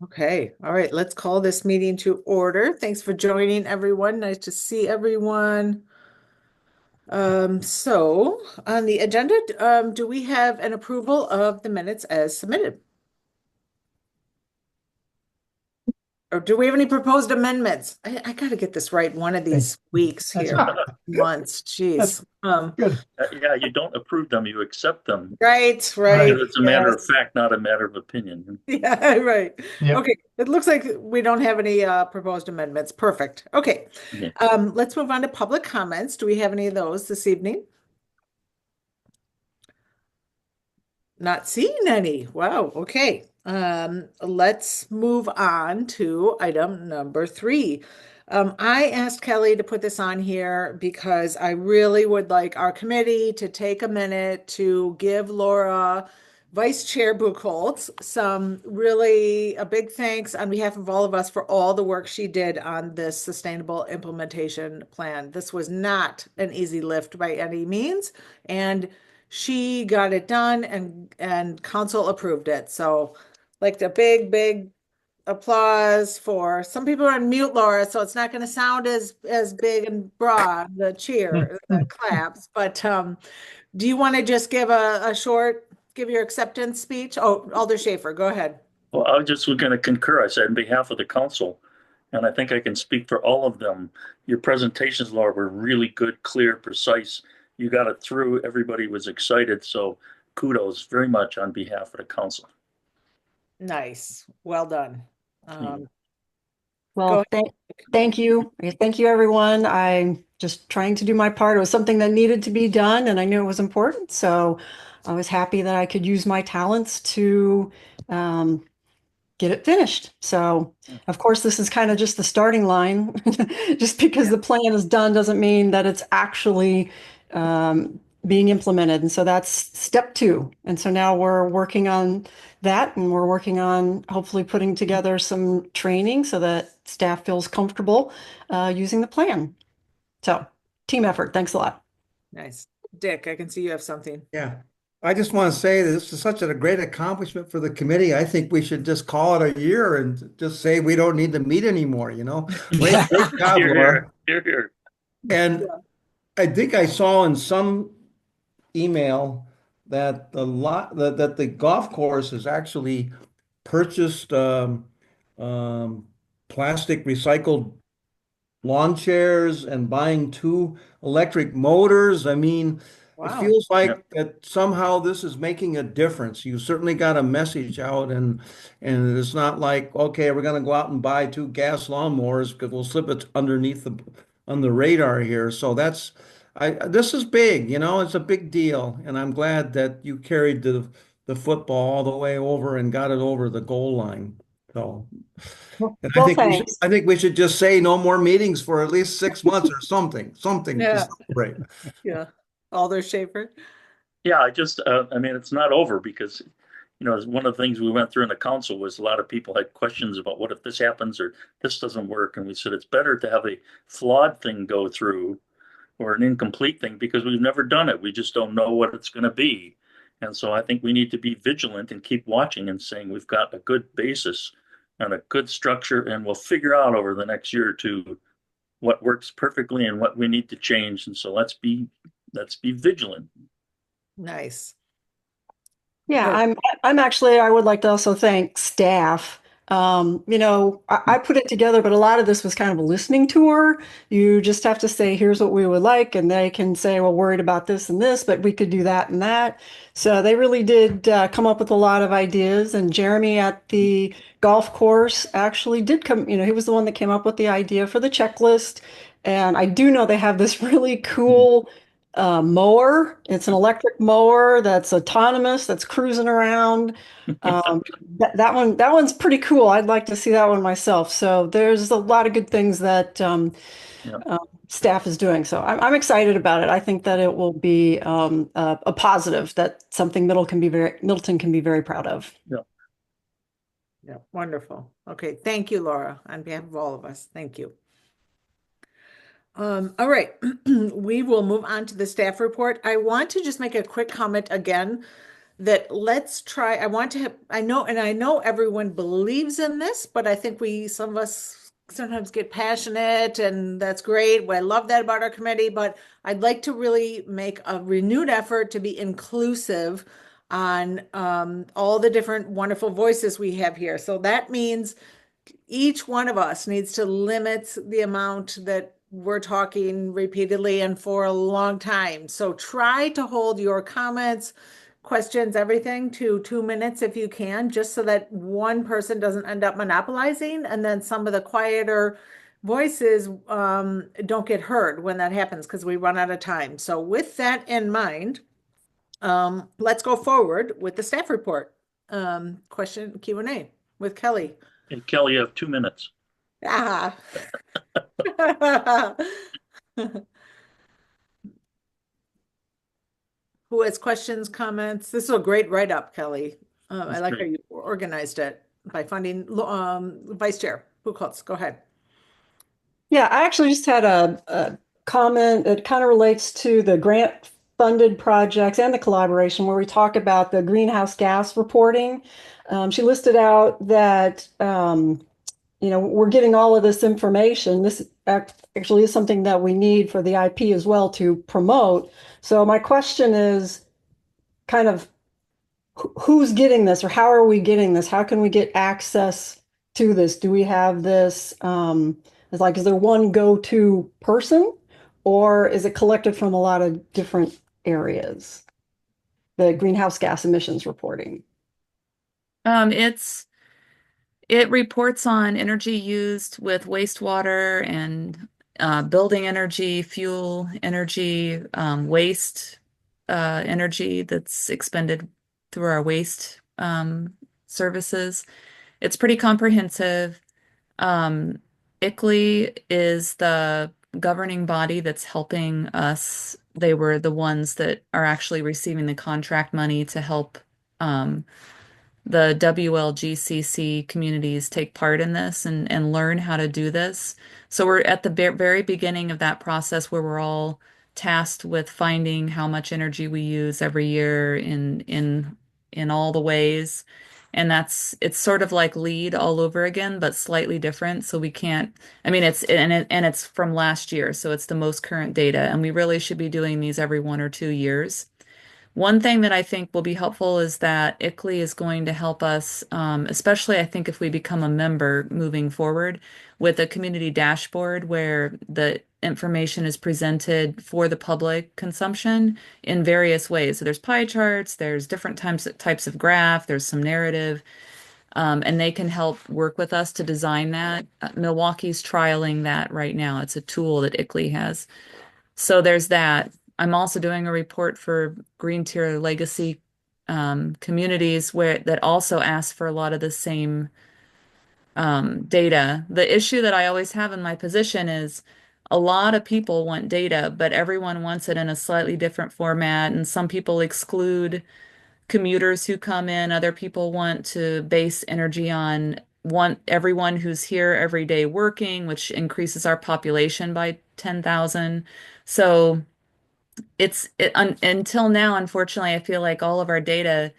Okay, all right, let's call this meeting to order. Thanks for joining, everyone. Nice to see everyone. So on the agenda, do we have an approval of the minutes as submitted? Or do we have any proposed amendments? I got to get this right one of Okay, these weeks that's here, months. that's Jeez. good. Yeah, you don't approve them, you accept them. Right, Right. right. Because it's a matter of Yes. fact, not a matter of opinion. Yeah, right. Yep. Okay, it looks like we don't have any proposed amendments. Perfect. Okay. Yeah. Let's move on to public comments. Do we have any of those this evening? Not seeing any. Wow. Okay. Let's move on to item number 3. I asked Kelly to put this on here because I really would like our committee to take a minute to give Laura, Vice Chair Buchholz, some really a big thanks on behalf of all of us for all the work she did on this sustainable implementation plan. This was not an easy lift by any means, and she got it done and council approved it. So like the big applause for some people are on mute, Laura, so it's not going to sound as big and broad, the cheer, the claps. But do you want to just give a short, give your acceptance speech? Oh, Alder Schaefer, go ahead. Well, I was just going to concur. I said on behalf of the council, and I think I can speak for all of them. Your presentations, Laura, were really good, clear, precise. You got it through. Everybody was excited. So kudos very much on behalf of the council. Nice. Well done. Yeah. Um, Go Well, thank you. Thank you, everyone. I'm just trying to do my part. It was something that needed to be done, and I knew it was important. So I was happy that I could use my talents to um, get it finished. So, of course, this is kind of just the starting line. Just because the plan is done doesn't mean that it's actually being implemented. And so that's step 2. And so now we're working on that, and we're working on hopefully putting together some training so that staff feels comfortable using the plan. So, team effort. Thanks a lot. Nice. Dick, I can see you have something. Yeah. I just want to say that this is such a great accomplishment for the committee. I think we should just call it a year and just say we don't need to meet anymore, you know? Great job, Here, Laura. here, here, here. And Yeah. I think I saw in some email that that the golf course has actually purchased um, plastic recycled lawn chairs and buying 2 electric motors. I mean, it Wow. feels Yeah. like that somehow this is making a difference. You certainly got a message out, and it's not like, okay, we're going to go out and buy 2 gas lawnmowers because we'll slip it underneath the on the radar here. So that's this is big, you know, it's a big deal, and I'm glad that you carried the football all the way over and got it over the goal line. So and Well, thanks. I think we should just say no more meetings for at least 6 months or something to Yeah. celebrate. Yeah. Alder Schaefer. Yeah, I mean, it's not over because, one of the things we went through in the council was a lot of people had questions about what if this happens or this doesn't work. And we said it's better to have a flawed thing go through or an incomplete thing because we've never done it. We just don't know what it's going to be. And so I think we need to be vigilant and keep watching and saying we've got a good basis and a good structure, and we'll figure out over the next year or two what works perfectly and what we need to change. And so let's be vigilant. Nice. Yeah, Good. I'm actually, I would like to also thank staff. I put it together, but a lot of this was kind of a listening tour. You just have to say, here's what we would like, and they can say, well, worried about this and this, but we could do that and that. So they really did come up with a lot of ideas. And Jeremy at the golf course actually did come, he was the one that came up with the idea for the checklist. And I do know they have this really cool mower. It's an electric mower that's autonomous, that's cruising around. Um, that one's pretty cool. I'd like to see that one myself. So there's a lot of good things that Yeah. staff is doing. So I'm excited about it. I think that it will be a positive. That something Middleton can be very proud of. Yeah. Yeah. Wonderful. Okay. Thank you, Laura, on behalf of all of us. Thank you. All right. We will move on to the staff report. I want to just make a quick comment again. that let's try. I want to have, I know, and I know everyone believes in this, but I think some of us sometimes get passionate, and that's great. I love that about our committee, but I'd like to really make a renewed effort to be inclusive on all the different wonderful voices we have here. So that means each one of us needs to limit the amount that we're talking repeatedly and for a long time. So try to hold your comments, questions, everything to 2 minutes if you can, just so that one person doesn't end up monopolizing, and then some of the quieter voices don't get heard when that happens because we run out of time. So with that in mind, let's go forward with the staff report. Question Q&A with Kelly. And Kelly, you have 2 minutes. Ah. Who has questions, comments? This is a great write-up, Kelly. I That's like how great. you organized it by funding Vice Chair. Who calls? Go ahead. Yeah, I actually just had a comment that kind of relates to the grant funded projects and the collaboration where we talk about the greenhouse gas reporting. She listed out that we're getting all of this information. This actually is something that we need for the IP as well to promote. So my question is kind of who's getting this, or how are we getting this? How can we get access to this? Do we have this? Is there one go-to person, or is it collected from a lot of different areas? The greenhouse gas emissions reporting. Um, it's it reports on energy used with wastewater and building energy, fuel energy, waste energy that's expended through our waste services. It's pretty comprehensive. Um, ICLEI is the governing body that's helping us. They were the ones that are actually receiving the contract money to help the WLGCC communities take part in this and learn how to do this. So we're at the very beginning of that process where we're all tasked with finding how much energy we use every year in all the ways. And it's sort of like LEED all over again, but slightly different. So we can't, I mean, it's from last year, so it's the most current data, and we really should be doing these every 1 or 2 years. One thing that I think will be helpful is that ICLEI is going to help us, especially I think if we become a member moving forward, with a community dashboard where the information is presented for the public consumption in various ways. So there's pie charts, there's different types of graph, there's some narrative, and they can help work with us to design that. Milwaukee's trialing that right now. It's a tool that ICLEI has. So there's that. I'm also doing a report for Green Tier Legacy communities where that also ask for a lot of the same data. The issue that I always have in my position is a lot of people want data, but everyone wants it in a slightly different format, and some people exclude commuters who come in. Other people want to base energy on want everyone who's here every day working, which increases our population by 10,000. So until now, unfortunately, I feel like all of our data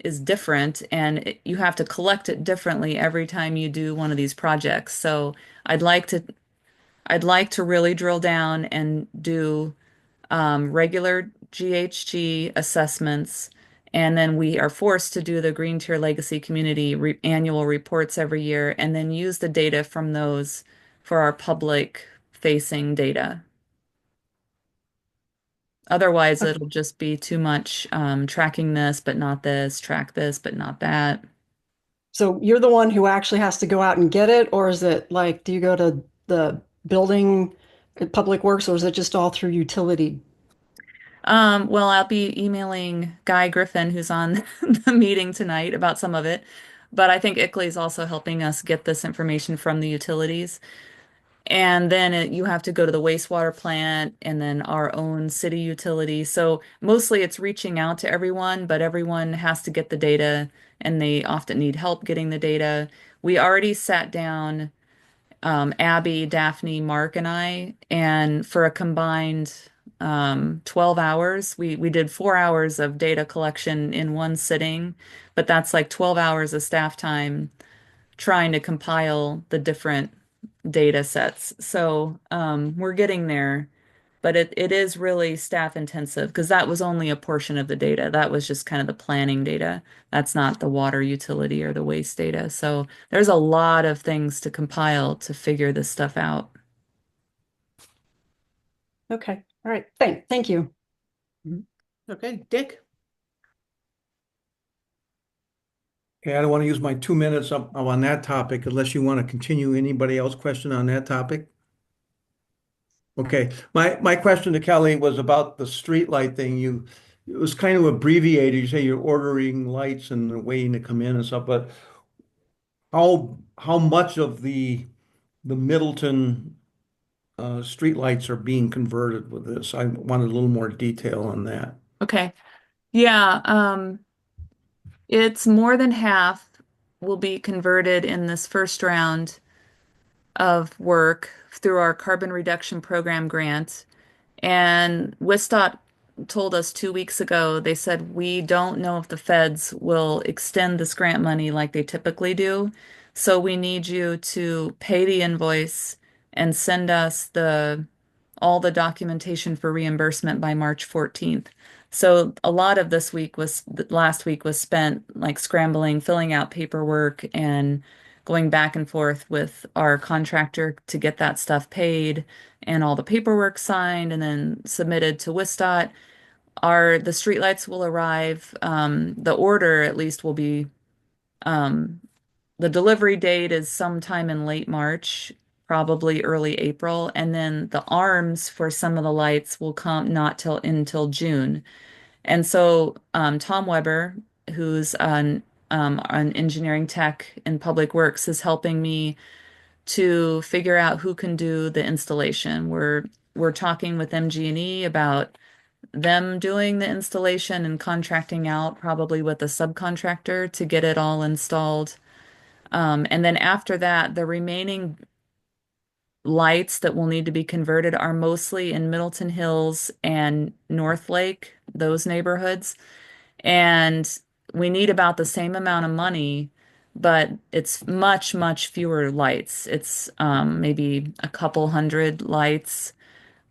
is different, and you have to collect it differently every time you do one of these projects. So I'd like to I'd like to really drill down and do regular GHG assessments, and then we are forced to do the Green Tier Legacy Community annual reports every year, and then use the data from those for our public facing data. Otherwise, it'll just be too much tracking this, but not this, track this, but not that. So you're the one who actually has to go out and get it, or is it like, do you go to the building at Public Works, or is it just all through utility? Well, I'll be emailing Guy Griffin, who's on the meeting tonight, about some of it. But I think ICLEI is also helping us get this information from the utilities. And then you have to go to the wastewater plant and then our own city utility. So mostly it's reaching out to everyone, but everyone has to get the data and they often need help getting the data. We already sat down, Abby, Daphne, Mark, and I, and for a combined 12 hours. We did 4 hours of data collection in one sitting, but that's like 12 hours of staff time trying to compile the different data sets. So we're getting there, but it is really staff intensive because that was only a portion of the data. That was just kind of the planning data. That's not the water utility or the waste data. So there's a lot of things to compile to figure this stuff out. Okay. All right. Thank you. Okay, Dick? Okay, I don't want to use my 2 minutes up on that topic unless you want to continue. Anybody else question on that topic? Okay, my question to Kelly was about the street light thing. It was kind of abbreviated. You say you're ordering lights and waiting to come in and stuff, but how much of the Middleton street lights are being converted with this? I wanted a little more detail on that. Okay. Yeah, it's more than half will be converted in this first round of work through our carbon reduction program grant. And Wisdot told us 2 weeks ago, they said, we don't know if the feds will extend this grant money like they typically do. So we need you to pay the invoice and send us the all the documentation for reimbursement by March 14th. So a lot of this week was last week was spent like scrambling, filling out paperwork and going back and forth with our contractor to get that stuff paid and all the paperwork signed and then submitted to WISDOT. The streetlights will arrive. The order at least will be um, the delivery date is sometime in late March, probably early April, and then the arms for some of the lights will come not till until June. And so Tom Weber, who's an engineering tech in Public Works, is helping me to figure out who can do the installation. We're talking with MG&E about them doing the installation and contracting out probably with a subcontractor to get it all installed. And then after that, the remaining lights that will need to be converted are mostly in Middleton Hills and North Lake, those neighborhoods. And we need about the same amount of money, but it's much, much fewer lights. It's maybe a couple hundred lights,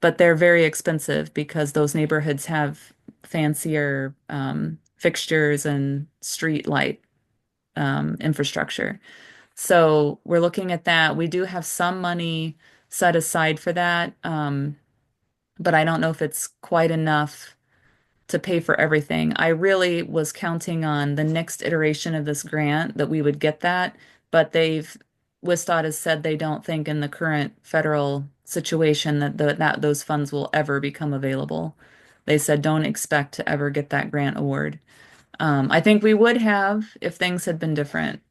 but they're very expensive because those neighborhoods have fancier fixtures and street light infrastructure. So we're looking at that. We do have some money set aside for that, but I don't know if it's quite enough to pay for everything. I really was counting on the next iteration of this grant that we would get that, but WISDOT has said they don't think in the current federal situation that those funds will ever become available. They said don't expect to ever get that grant award. I think we would have if things had been different,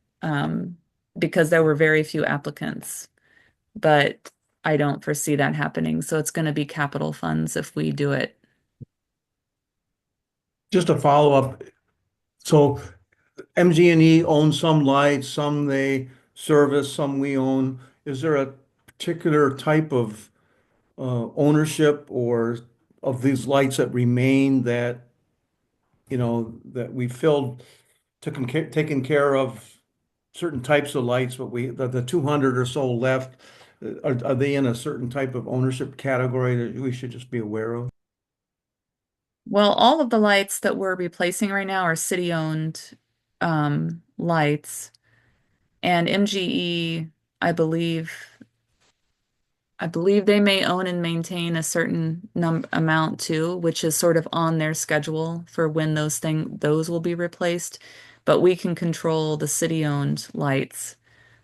because there were very few applicants, but I don't foresee that happening. So it's going to be capital funds if we do it. Just a follow up. So MG&E owns some lights, some they service, some we own. Is there a particular type of ownership or of these lights that remain that, that we filled, taken care of certain types of lights, but the 200 or so left, are they in a certain type of ownership category that we should just be aware of? Well, all of the lights that we're replacing right now are city-owned lights, and MGE, I believe, I believe they may own and maintain a certain num amount too, which is sort of on their schedule for when those will be replaced. But we can control the city-owned lights,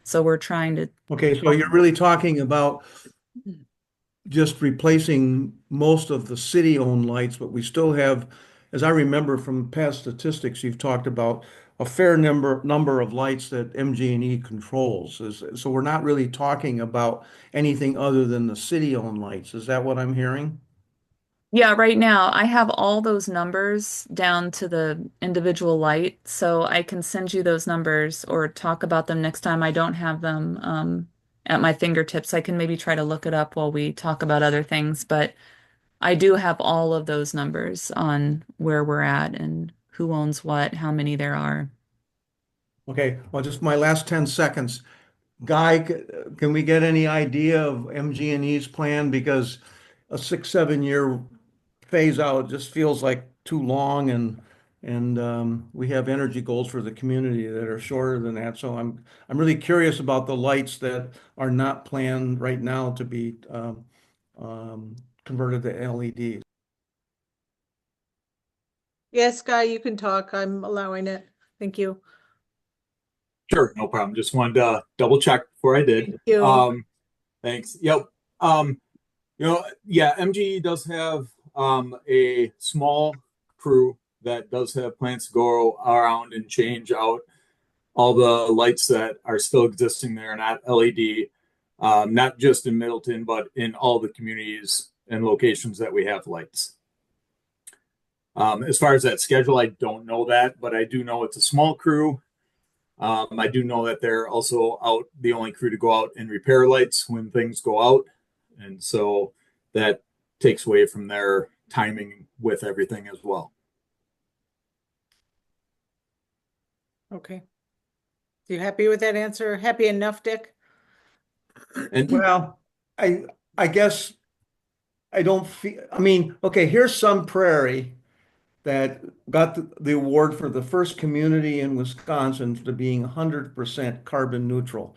so we're trying to. Okay, so you're really talking about just replacing most of the city-owned lights, but we still have, as I remember from past statistics, you've talked about a fair number of lights that MG&E controls. So we're not really talking about anything other than the city-owned lights. Is that what I'm hearing? Yeah, right now I have all those numbers down to the individual light, so I can send you those numbers or talk about them next time. I don't have them at my fingertips. I can maybe try to look it up while we talk about other things, but I do have all of those numbers on where we're at and who owns what, how many there are. Okay, well, just my last 10 seconds. Guy, can we get any idea of MG&E's plan? Because a 6, 7 year phase out just feels like too long, and we have energy goals for the community that are shorter than that. So I'm really curious about the lights that are not planned right now to be converted to LEDs. Yes, Guy, you can talk. I'm allowing it. Thank you. Sure, no problem. Just wanted to double check before I did. Thank you. Thanks. Yep. Yeah, MGE does have a small crew that does have plans to go around and change out all the lights that are still existing there, not LED, not just in Middleton, but in all the communities and locations that we have lights. As far as that schedule, I don't know that, but I do know it's a small crew. I do know that they're also out, the only crew to go out and repair lights when things go out. And so that takes away from their timing with everything as well. Okay. You happy with that answer? Happy enough, Dick? And Well, I guess I don't feel, I mean, okay, here's some prairie that got the award for the first community in Wisconsin to being 100% carbon neutral.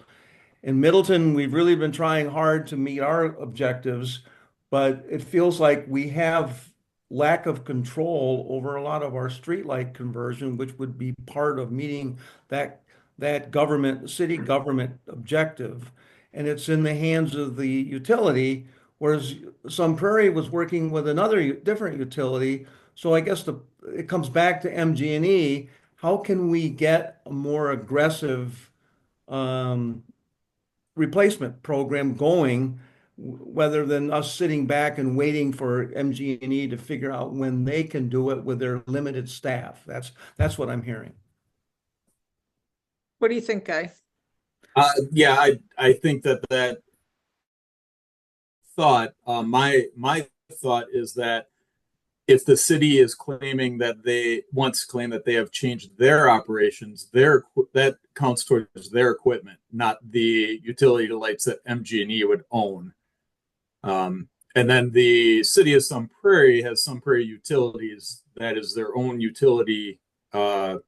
In Middleton, we've really been trying hard to meet our objectives, but it feels like we have lack of control over a lot of our streetlight conversion, which would be part of meeting that government, city government objective. And it's in the hands of the utility, whereas Sun Prairie was working with another different utility. So I guess it comes back to MG&E. How can we get a more aggressive um, replacement program going, rather than us sitting back and waiting for MG&E to figure out when they can do it with their limited staff? That's what I'm hearing. What do you think, Guy? yeah, I think that thought, my thought is that if the city is claiming that they once claim that they have changed their operations, that counts towards their equipment, not the utility lights that MG&E would own. And then the city of Sun Prairie has Sun Prairie Utilities, that is their own utility that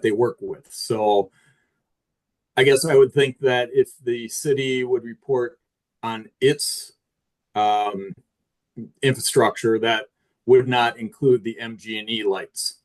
they work with. So I guess I would think that if the city would report on its infrastructure, that would not include the MG&E lights.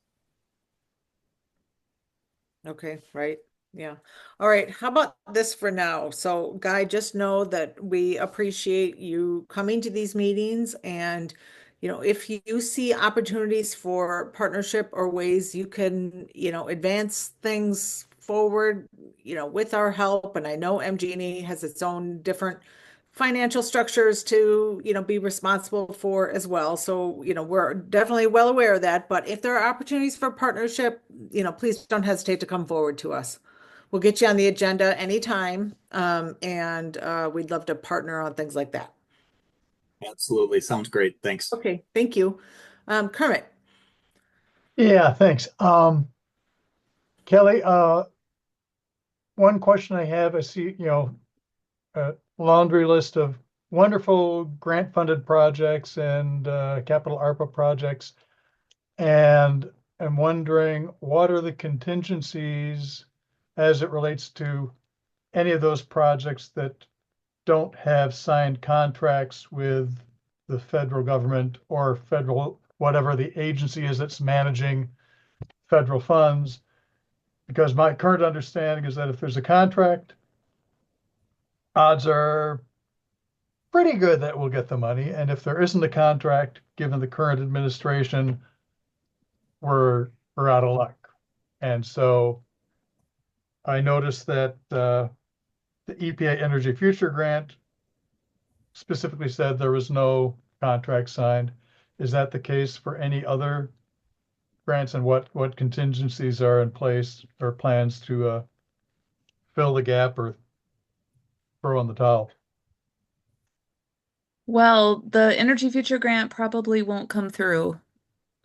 Okay, right. Yeah. All right. How about this for now? So, Guy, just know that we appreciate you coming to these meetings, and if you see opportunities for partnership or ways you can, advance things forward, with our help, and I know MG&E has its own different financial structures to, be responsible for as well. So, we're definitely well aware of that. But if there are opportunities for partnership, please don't hesitate to come forward to us. We'll get you on the agenda anytime. And we'd love to partner on things like that. Absolutely. Sounds great. Thanks. Okay, thank you. Kermit. Yeah, thanks. Kelly, one question I have, I see, a laundry list of wonderful grant-funded projects and capital ARPA projects. And I'm wondering, what are the contingencies as it relates to any of those projects that don't have signed contracts with the federal government or federal, whatever the agency is that's managing federal funds? Because my current understanding is that if there's a contract, odds are pretty good that we'll get the money. And if there isn't a contract, given the current administration, we're out of luck. And so I noticed that the EPA Energy Future Grant specifically said there was no contract signed. Is that the case for any other grants, and what contingencies are in place or plans to fill the gap or throw in the towel? Well, the Energy Future grant probably won't come through.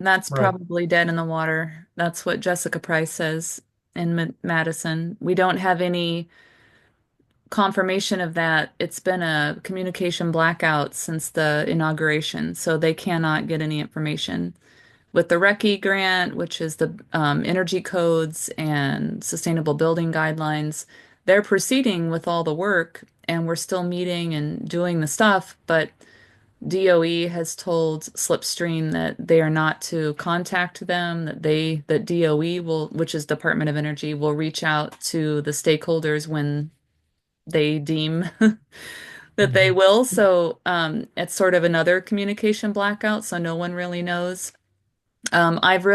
That's Right. probably dead in the water. That's what Jessica Price says in Madison. We don't have any confirmation of that. It's been a communication blackout since the inauguration, so they cannot get any information. With the RECI grant, which is the energy codes and sustainable building guidelines, they're proceeding with all the work and we're still meeting and doing the stuff, but DOE has told Slipstream that they are not to contact them, that DOE will, which is Department of Energy, will reach out to the stakeholders when they deem that they Mhm. will. So it's sort of another communication blackout, so no one really knows. I've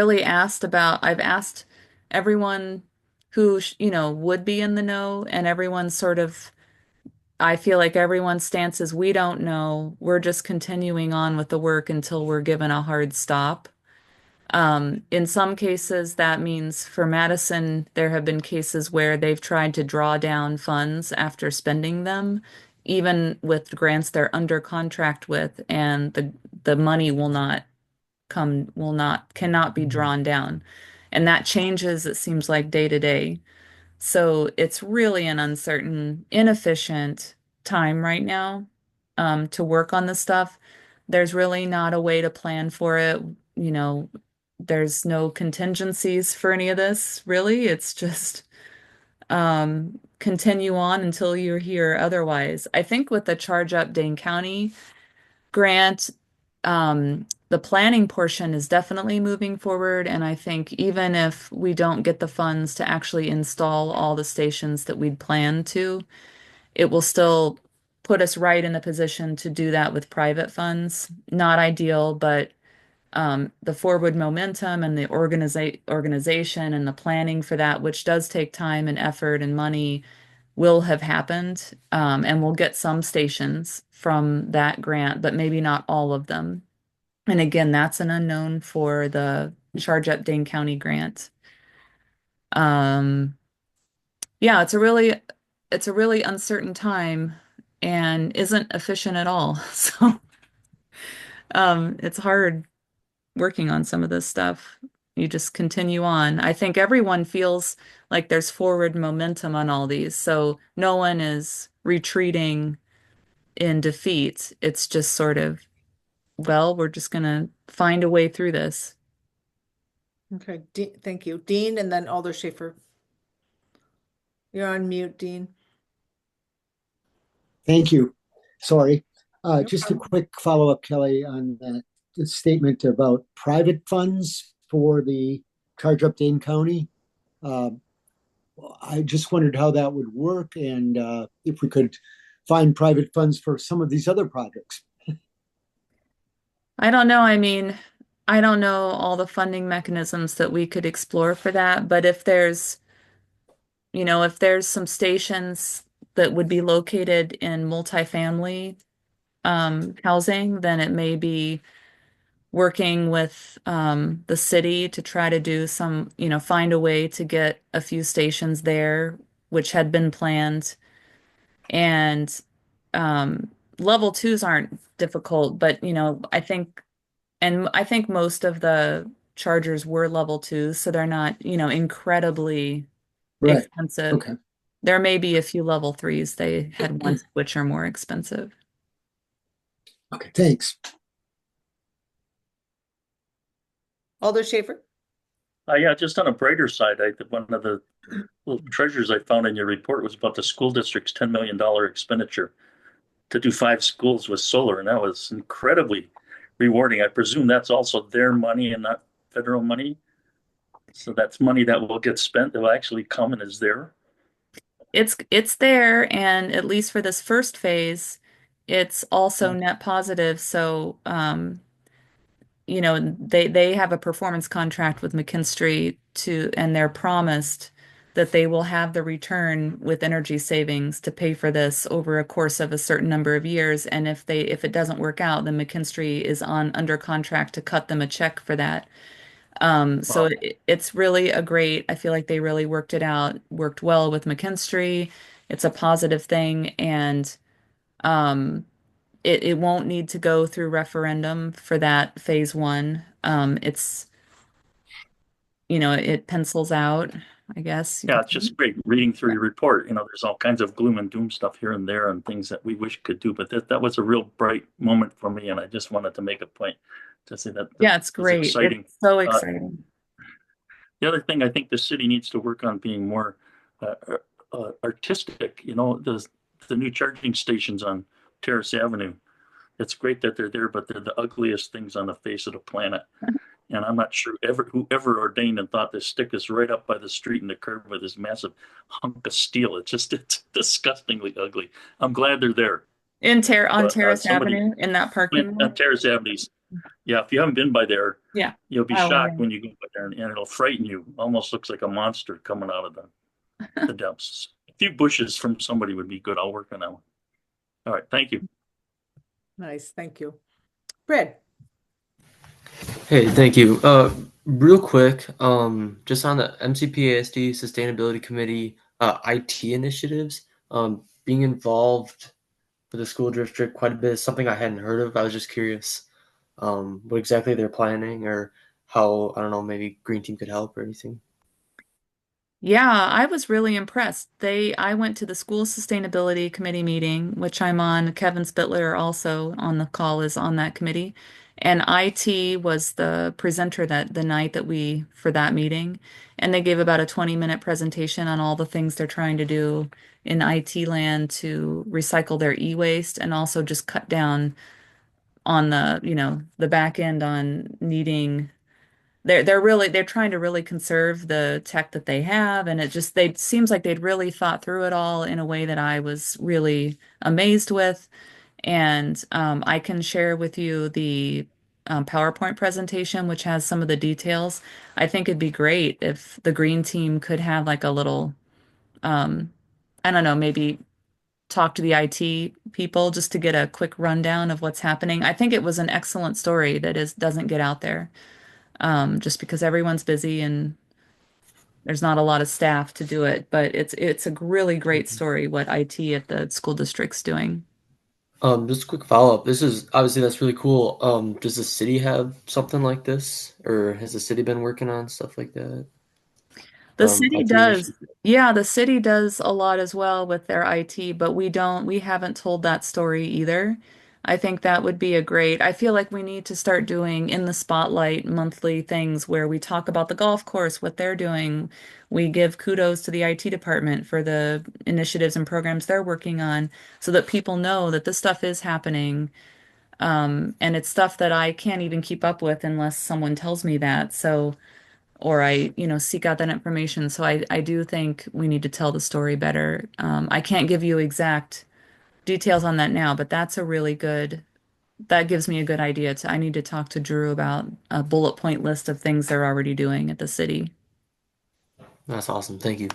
asked everyone who, would be in the know, and everyone's sort of, I feel like everyone's stance is we don't know. We're just continuing on with the work until we're given a hard stop. In some cases, that means for Madison, there have been cases where they've tried to draw down funds after spending them, even with grants they're under contract with, and the money cannot be Mhm. drawn down. And that changes, it seems like, day to day. So it's really an uncertain, inefficient time right now, to work on this stuff. There's really not a way to plan for it. You know, there's no contingencies for any of this, really. It's just continue on until you hear otherwise. I think with the Charge Up Dane County grant, the planning portion is definitely moving forward, and I think even if we don't get the funds to actually install all the stations that we'd planned to, it will still put us right in a position to do that with private funds. Not ideal, but the forward momentum and the organization and the planning for that, which does take time and effort and money, will have happened. And we'll get some stations from that grant, but maybe not all of them. And again, that's an unknown for the Charge Up Dane County grant. Um, yeah, it's a really uncertain time and isn't efficient at all. So it's hard working on some of this stuff. You just continue on. I think everyone feels like there's forward momentum on all these, so no one is retreating in defeat. It's just sort of, well, we're just gonna find a way through this. Okay, thank you. Dean and then Alder Schaefer. You're on mute, Dean. Thank you. Sorry. No Just a problem. quick follow-up, Kelly, on the statement about private funds for the charge up Dane County. Uh, I just wondered how that would work and if we could find private funds for some of these other projects. I don't know. I mean, I don't know all the funding mechanisms that we could explore for that, but if there's some stations that would be located in multifamily housing, then it may be working with the city to try to do some, find a way to get a few stations there, which had been planned. And level twos aren't difficult, but I think most of the chargers were level twos, so they're not, incredibly Right. expensive. Okay. There may be a few level threes they had once, which are more expensive. Okay. Thanks. Alder Schaefer. Yeah, just on a brighter side, one of the little treasures I found in your report was about the school district's $10 million expenditure to do 5 schools with solar, and that was incredibly rewarding. I presume that's also their money and not federal money. So that's money that will get spent, that will actually come and is there. It's there, and at least for this first phase, it's also Yeah. net positive. So, they have a performance contract with McKinstry and they're promised that they will have the return with energy savings to pay for this over a course of a certain number of years. And if it doesn't work out, then McKinstry is under contract to cut them a check for that. So Wow. it's really I feel like they really worked it out, worked well with McKinstry. It's a positive thing. And, um, it won't need to go through referendum for that phase one. It's, it pencils out, I guess you Yeah, could it's say. just great reading through your report. There's all kinds of gloom and doom stuff here and there and things that we wish could do, but that was a real bright moment for me, and I just wanted to make a point to say that Yeah, it's was great. It's exciting. so Uh, exciting. the other thing I think the city needs to work on being more uh, artistic. The new charging stations on Terrace Avenue. It's great that they're there, but they're the ugliest things on the face of the planet. And I'm not sure whoever ordained and thought this stick is right up by the street in the curb with this massive hunk of steel. It's disgustingly ugly. I'm glad they're there, On but Terrace somebody Avenue in that parking on lot. Terrace Avenues. Yeah, if you haven't been by there, Yeah. you'll be Oh, shocked yeah. when you go by there, and it'll frighten you. Almost looks like a monster coming out of the depths. A few bushes from somebody would be good. I'll work on that one. All right, thank you. Nice, thank you. Brad? Hey, thank you. Real quick, just on the MCPASD Sustainability Committee, IT initiatives, being involved with the school district quite a bit is something I hadn't heard of. I was just curious, what exactly they're planning or how, I don't know, maybe Green Team could help or anything. Yeah, I was really impressed. I went to the school sustainability committee meeting, which I'm on. Kevin Spittler also on the call is on that committee. And IT was the presenter that the night that for that meeting. And they gave about a 20-minute presentation on all the things they're trying to do in IT land to recycle their e-waste and also just cut down on the back end on needing they're trying to really conserve the tech that they have, and they seems like they'd really thought through it all in a way that I was really amazed with. And I can share with you the PowerPoint presentation, which has some of the details. I think it'd be great if the green team could have like a little, um, I don't know, maybe talk to the IT people just to get a quick rundown of what's happening. I think it was an excellent story that doesn't get out there just because everyone's busy and there's not a lot of staff to do it. But it's a really great story what IT at the school district's doing. Just a quick follow-up. This is obviously that's really cool. Does the city have something like this, or has the city been working on stuff like that? The city IT does, initiatives. yeah, the city does a lot as well with their IT, but we haven't told that story either. I think that would be I feel like we need to start doing in the spotlight monthly things where we talk about the golf course, what they're doing. We give kudos to the IT department for the initiatives and programs they're working on so that people know that this stuff is happening. And it's stuff that I can't even keep up with unless someone tells me that. So or seek out that information. So I do think we need to tell the story better. I can't give you exact details on that now, but that gives me a good idea I need to talk to Drew about a bullet point list of things they're already doing at the city. That's awesome. Thank you.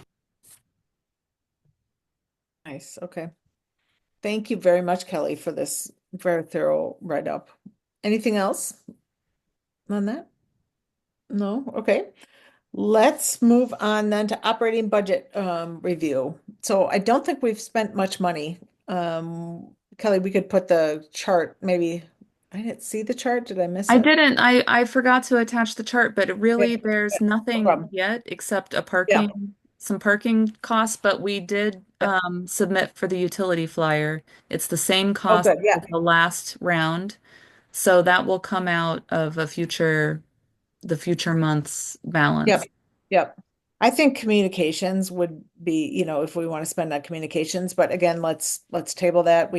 Nice, okay. Thank you very much, Kelly, for this very thorough write-up. Anything else on that? No? Okay. Let's move on then to operating budget review. So I don't think we've spent much money. Kelly, we could put the chart, maybe. I didn't see the chart. Did I miss I it? didn't. I forgot to attach the chart, but Yeah, really there's no nothing problem. yet except Yeah. some parking costs, but we did Yeah. submit for the utility flyer. It's the same Oh, cost good. Yeah. as the last round. So that will come out of the future month's Yep. balance. Yep. I think communications would be, if we want to spend on communications, but again, let's table that.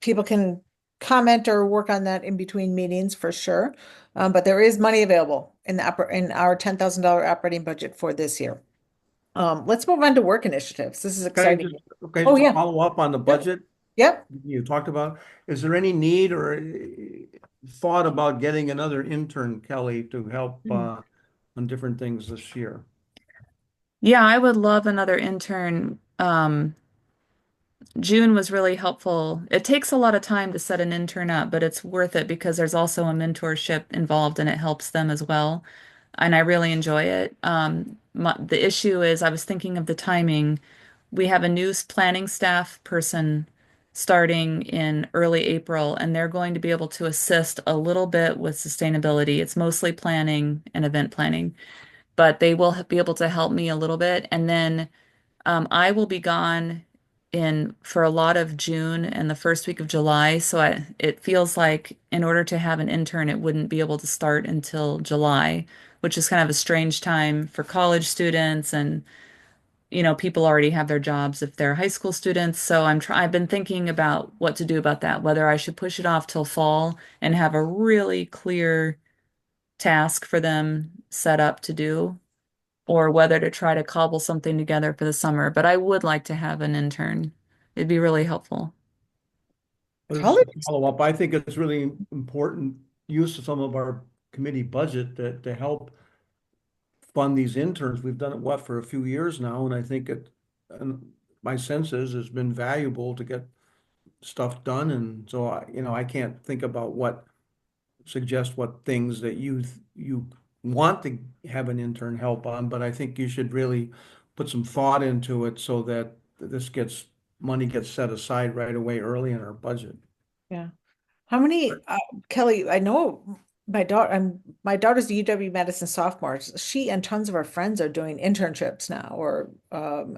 People can comment or work on that in between meetings for sure. But there is money available in our $10,000 operating budget for this year. Let's move on to work initiatives. This is exciting. Okay, Oh, just to yeah. follow up on the Yep. budget Yep. you talked about, is there any need or thought about getting another intern, Kelly, to help on different things this year? Yeah, I would love another intern. June was really helpful. It takes a lot of time to set an intern up, but it's worth it because there's also a mentorship involved and it helps them as well. And I really enjoy it. The issue is I was thinking of the timing. We have a new planning staff person starting in early April, and they're going to be able to assist a little bit with sustainability. It's mostly planning and event planning, but they will be able to help me a little bit. And then I will be gone in for a lot of June and the first week of July. So it feels like in order to have an intern, it wouldn't be able to start until July, which is kind of a strange time for college students and people already have their jobs if they're high school students. So I've been thinking about what to do about that, whether I should push it off till fall and have a really clear task for them set up to do, or whether to try to cobble something together for the summer. But I would like to have an intern. It'd be really helpful. Just to College. follow up, I think it's really important use of some of our committee budget to help fund these interns. We've done it, what, for a few years now, and I think and my sense is it's been valuable to get stuff done. And so I can't think about suggest what things that you want to have an intern help on, but I think you should really put some thought into it so that money gets set aside right away early in our budget. Yeah. How many, Kelly, I know my daughter's a UW Medicine sophomore. She and tons of her friends are doing internships now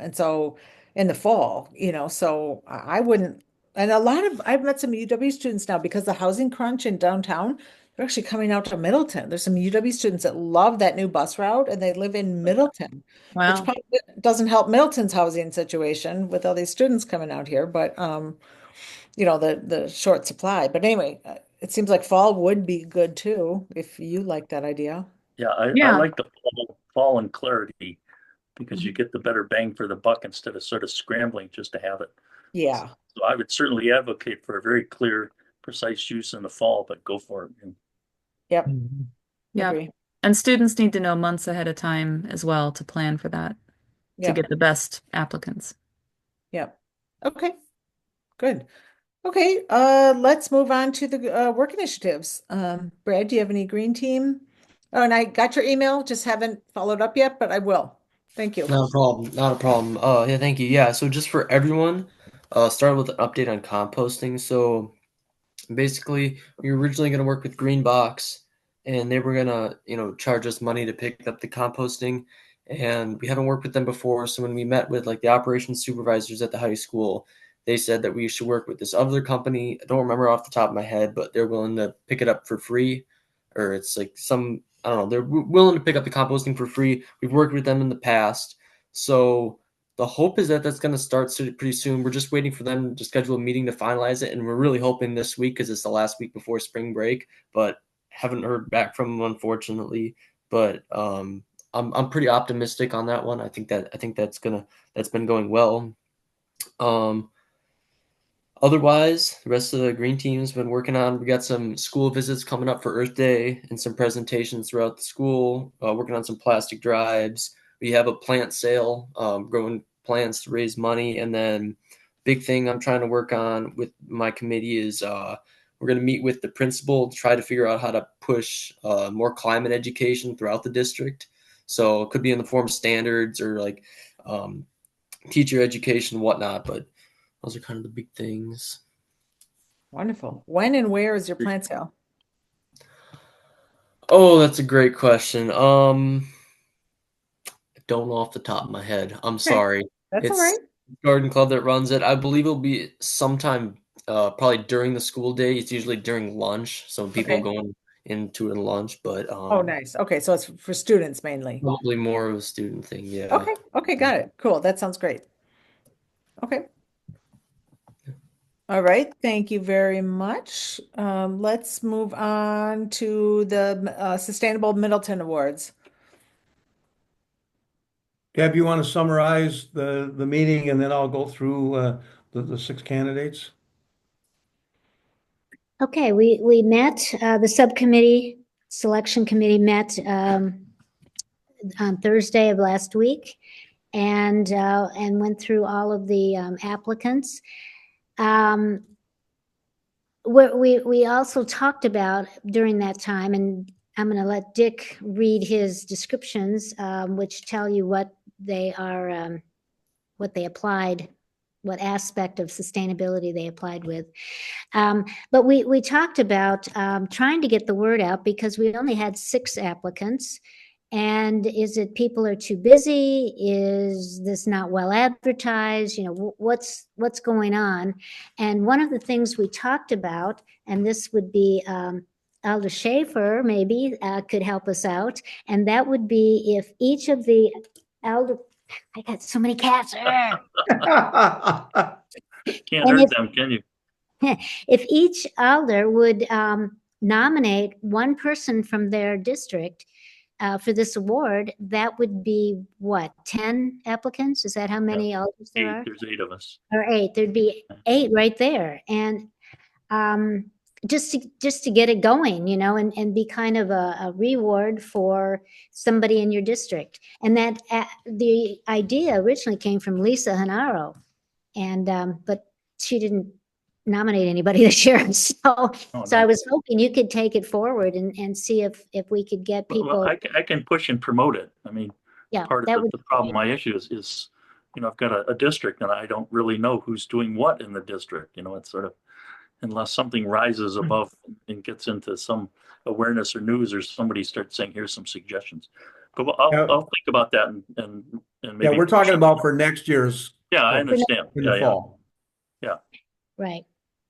and so in the fall, so I wouldn't, and I've met some UW students now because the housing crunch in downtown, they're actually coming out to Middleton. There's some UW students that love that new bus route and they live in Middleton, which Wow. probably doesn't help Middleton's housing situation with all these students coming out here, but the short supply. But anyway, it seems like fall would be good too, if you like that idea. Yeah, I Yeah. like the fall and clarity because you Mhm. get the better bang for the buck instead of sort of scrambling just to have it. Yeah. So I would certainly advocate for a very clear, precise use in the fall, but go for it. And Yep. Yeah. Agree. And students need to know months ahead of time as well to plan for that, to Yep. get the best applicants. Yep. Okay. Good. Okay. Let's move on to the work initiatives. Brad, do you have any green team? Oh, and I got your email, just haven't followed up yet, but I will. Thank you. Not a problem. Not a problem. Yeah, thank you. Yeah, so just for everyone, start with an update on composting. So basically, we were originally going to work with Green Box, and they were going to, charge us money to pick up the composting. And we haven't worked with them before. So when we met with like the operations supervisors at the high school, they said that we should work with this other company. I don't remember off the top of my head, but they're willing to pick it up for free, or it's like I don't know, they're willing to pick up the composting for free. We've worked with them in the past. So the hope is that that's going to start pretty soon. We're just waiting for them to schedule a meeting to finalize it, and we're really hoping this week because it's the last week before spring break. But haven't heard back from them, unfortunately. But I'm pretty optimistic on that one. I think that's been going well. Um, Otherwise, the rest of the green team's been working on. We got some school visits coming up for Earth Day and some presentations throughout the school. Working on some plastic drives. We have a plant sale, growing plants to raise money, and then big thing I'm trying to work on with my committee is we're going to meet with the principal to try to figure out how to push more climate education throughout the district. So it could be in the form of standards or like um, teacher education and whatnot, but those are kind of the big things. Wonderful. When and where is your plant sale? Oh, that's a great question. I don't know off the top of my head. I'm Okay, sorry. that's all It's right. Garden Club that runs it. I believe it'll be sometime probably during the school day. It's usually during lunch, so people Okay. going into it lunch, but Oh, nice. Okay, so it's for students mainly. probably more of a student thing, yeah. Okay. Okay, got it. Cool. That sounds great. Okay. All right. Thank you very much. Let's move on to the Sustainable Middleton Awards. Deb, you want to summarize the meeting and then I'll go through the six candidates? Okay, we met, the subcommittee, selection committee met on Thursday of last week and went through all of the applicants. What we also talked about during that time, and I'm going to let Dick read his descriptions, which tell you what they are, what they applied what aspect of sustainability they applied with. But we talked about trying to get the word out because we only had 6 applicants. And is it people are too busy? Is this not well advertised? You know, what's going on? And one of the things we talked about, and this would be Alda Schaefer maybe could help us out, and that would be if each of the Alder, I got so many cats. Can't And hurt them, can you? if each Alder would nominate one person from their district for this award, that would be what, 10 applicants? Is that how many Alders there are? There's 8 of us. Or 8, there'd be 8 right there. And just to get it going, you know, and be kind of a reward for somebody in your district. And that the idea originally came from Lisa Hanaro, and but she didn't nominate anybody this year. So I was hoping you could take it forward and see if we could get people. Well, I can push and promote it. I mean, Yeah, part of the problem, my issue is, you know, I've got a district and I don't really know who's doing what in the district. You know, it's sort of, unless something rises above and gets into some awareness or news, or somebody starts saying, here's some suggestions. But I'll think about that and maybe. Yeah, we're talking about for next year's. Yeah, I understand. In the fall. Yeah. Right.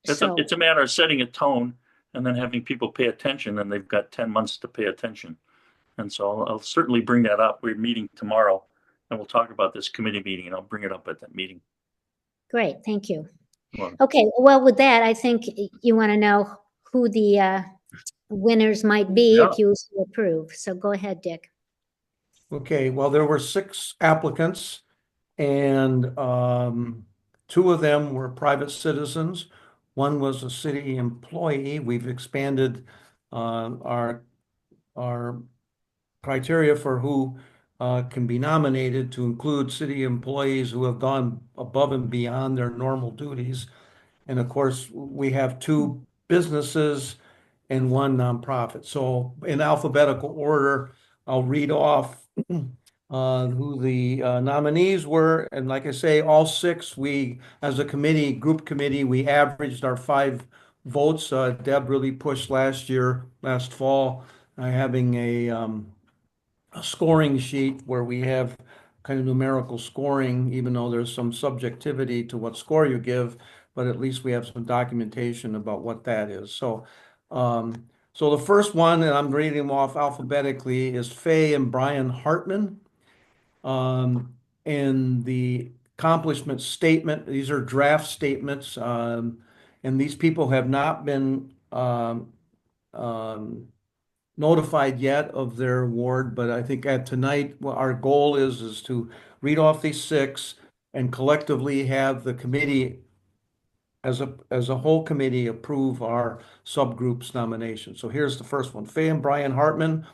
It's a matter of setting a tone and then having people pay attention, and they've got 10 months to pay attention. And so I'll certainly bring that up. We're meeting tomorrow and we'll talk about this committee meeting, and I'll bring it up at that meeting. Great, thank you. Well, okay, well, with that, I think you want to know who the winners might be if you approve. So go ahead, Dick. Okay, well, there were 6 applicants, and 2 of them were private citizens. One was a city employee. We've expanded our criteria for who can be nominated to include city employees who have gone above and beyond their normal duties. And of course, we have 2 businesses and 1 nonprofit. So in alphabetical order, I'll read off who the nominees were. And like I say, all 6, we, as a committee, group committee, we averaged our 5 votes. Deb really pushed last fall, having a scoring sheet where we have kind of numerical scoring, even though there's some subjectivity to what score you give, but at least we have some documentation about what that is. So the first one, and I'm reading them off alphabetically, is Faye and Brian Hartman. And the accomplishment statement, these are draft statements, and these people have not been notified yet of their award, but I think at tonight, our goal is to read off these 6 and collectively have the committee as a whole committee approve our subgroups nomination. So here's the first one. Faye and Brian Hartman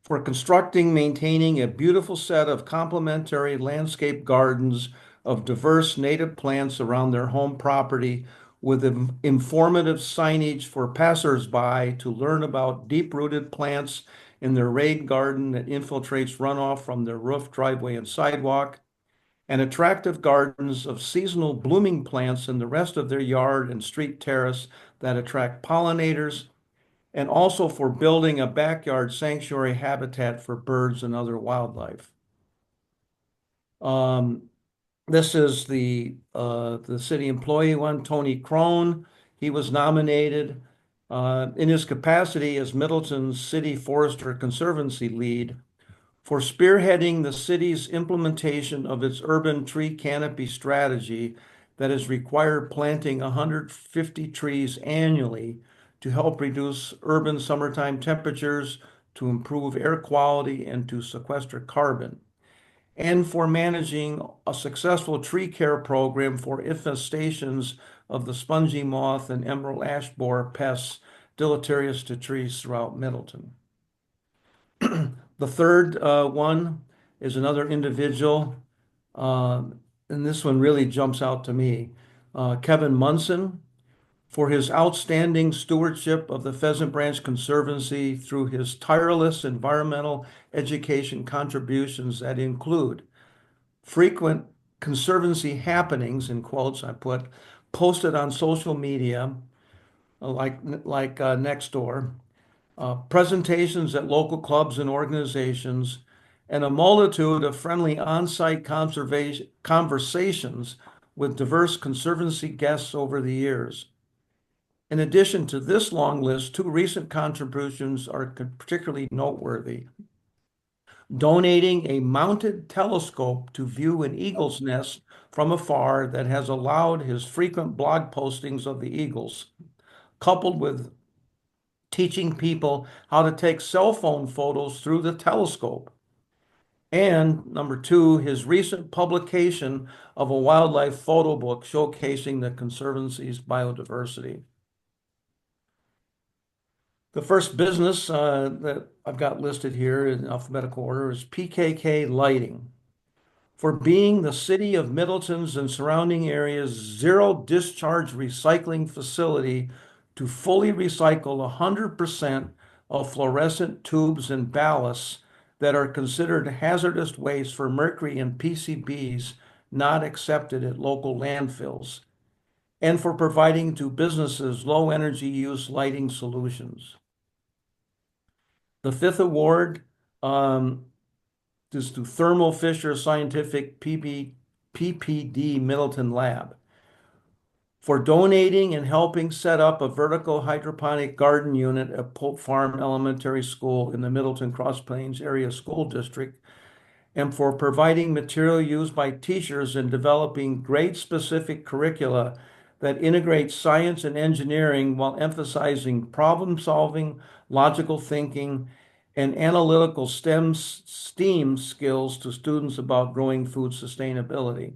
for constructing, maintaining a beautiful set of complementary landscape gardens of diverse native plants around their home property with informative signage for passersby to learn about deep-rooted plants in their raid garden that infiltrates runoff from their roof, driveway, and sidewalk, and attractive gardens of seasonal blooming plants in the rest of their yard and street terrace that attract pollinators, and also for building a backyard sanctuary habitat for birds and other wildlife. This is the city employee one, Tony Crone. He was nominated in his capacity as Middleton's City Forester Conservancy Lead for spearheading the city's implementation of its urban tree canopy strategy that has required planting 150 trees annually to help reduce urban summertime temperatures, to improve air quality, and to sequester carbon, and for managing a successful tree care program for infestations of the spongy moth and emerald ash borer pests deleterious to trees throughout Middleton. The third one is another individual, and this one really jumps out to me. Kevin Munson, for his outstanding stewardship of the Pheasant Branch Conservancy through his tireless environmental education contributions that include frequent conservancy happenings, in quotes I put, posted on social media, like next door, presentations at local clubs and organizations, and a multitude of friendly on-site conservation conversations with diverse conservancy guests over the years. In addition to this long list, two recent contributions are particularly noteworthy. Donating a mounted telescope to view an eagle's nest from afar that has allowed his frequent blog postings of the eagles, coupled with teaching people how to take cell phone photos through the telescope. And number two, his recent publication of a wildlife photo book showcasing the Conservancy's biodiversity. The first business that I've got listed here in alphabetical order is PKK Lighting. For being the city of Middleton's and surrounding areas' zero discharge recycling facility to fully recycle 100% of fluorescent tubes and ballasts that are considered hazardous waste for mercury and PCBs not accepted at local landfills, and for providing to businesses low energy use lighting solutions. The fifth award is to Thermo Fisher Scientific PPD Middleton Lab for donating and helping set up a vertical hydroponic garden unit at Pope Farm Elementary School in the Middleton Cross Plains Area School District, and for providing material used by teachers in developing grade-specific curricula that integrate science and engineering while emphasizing problem solving, logical thinking, and analytical STEAM skills to students about growing food sustainability.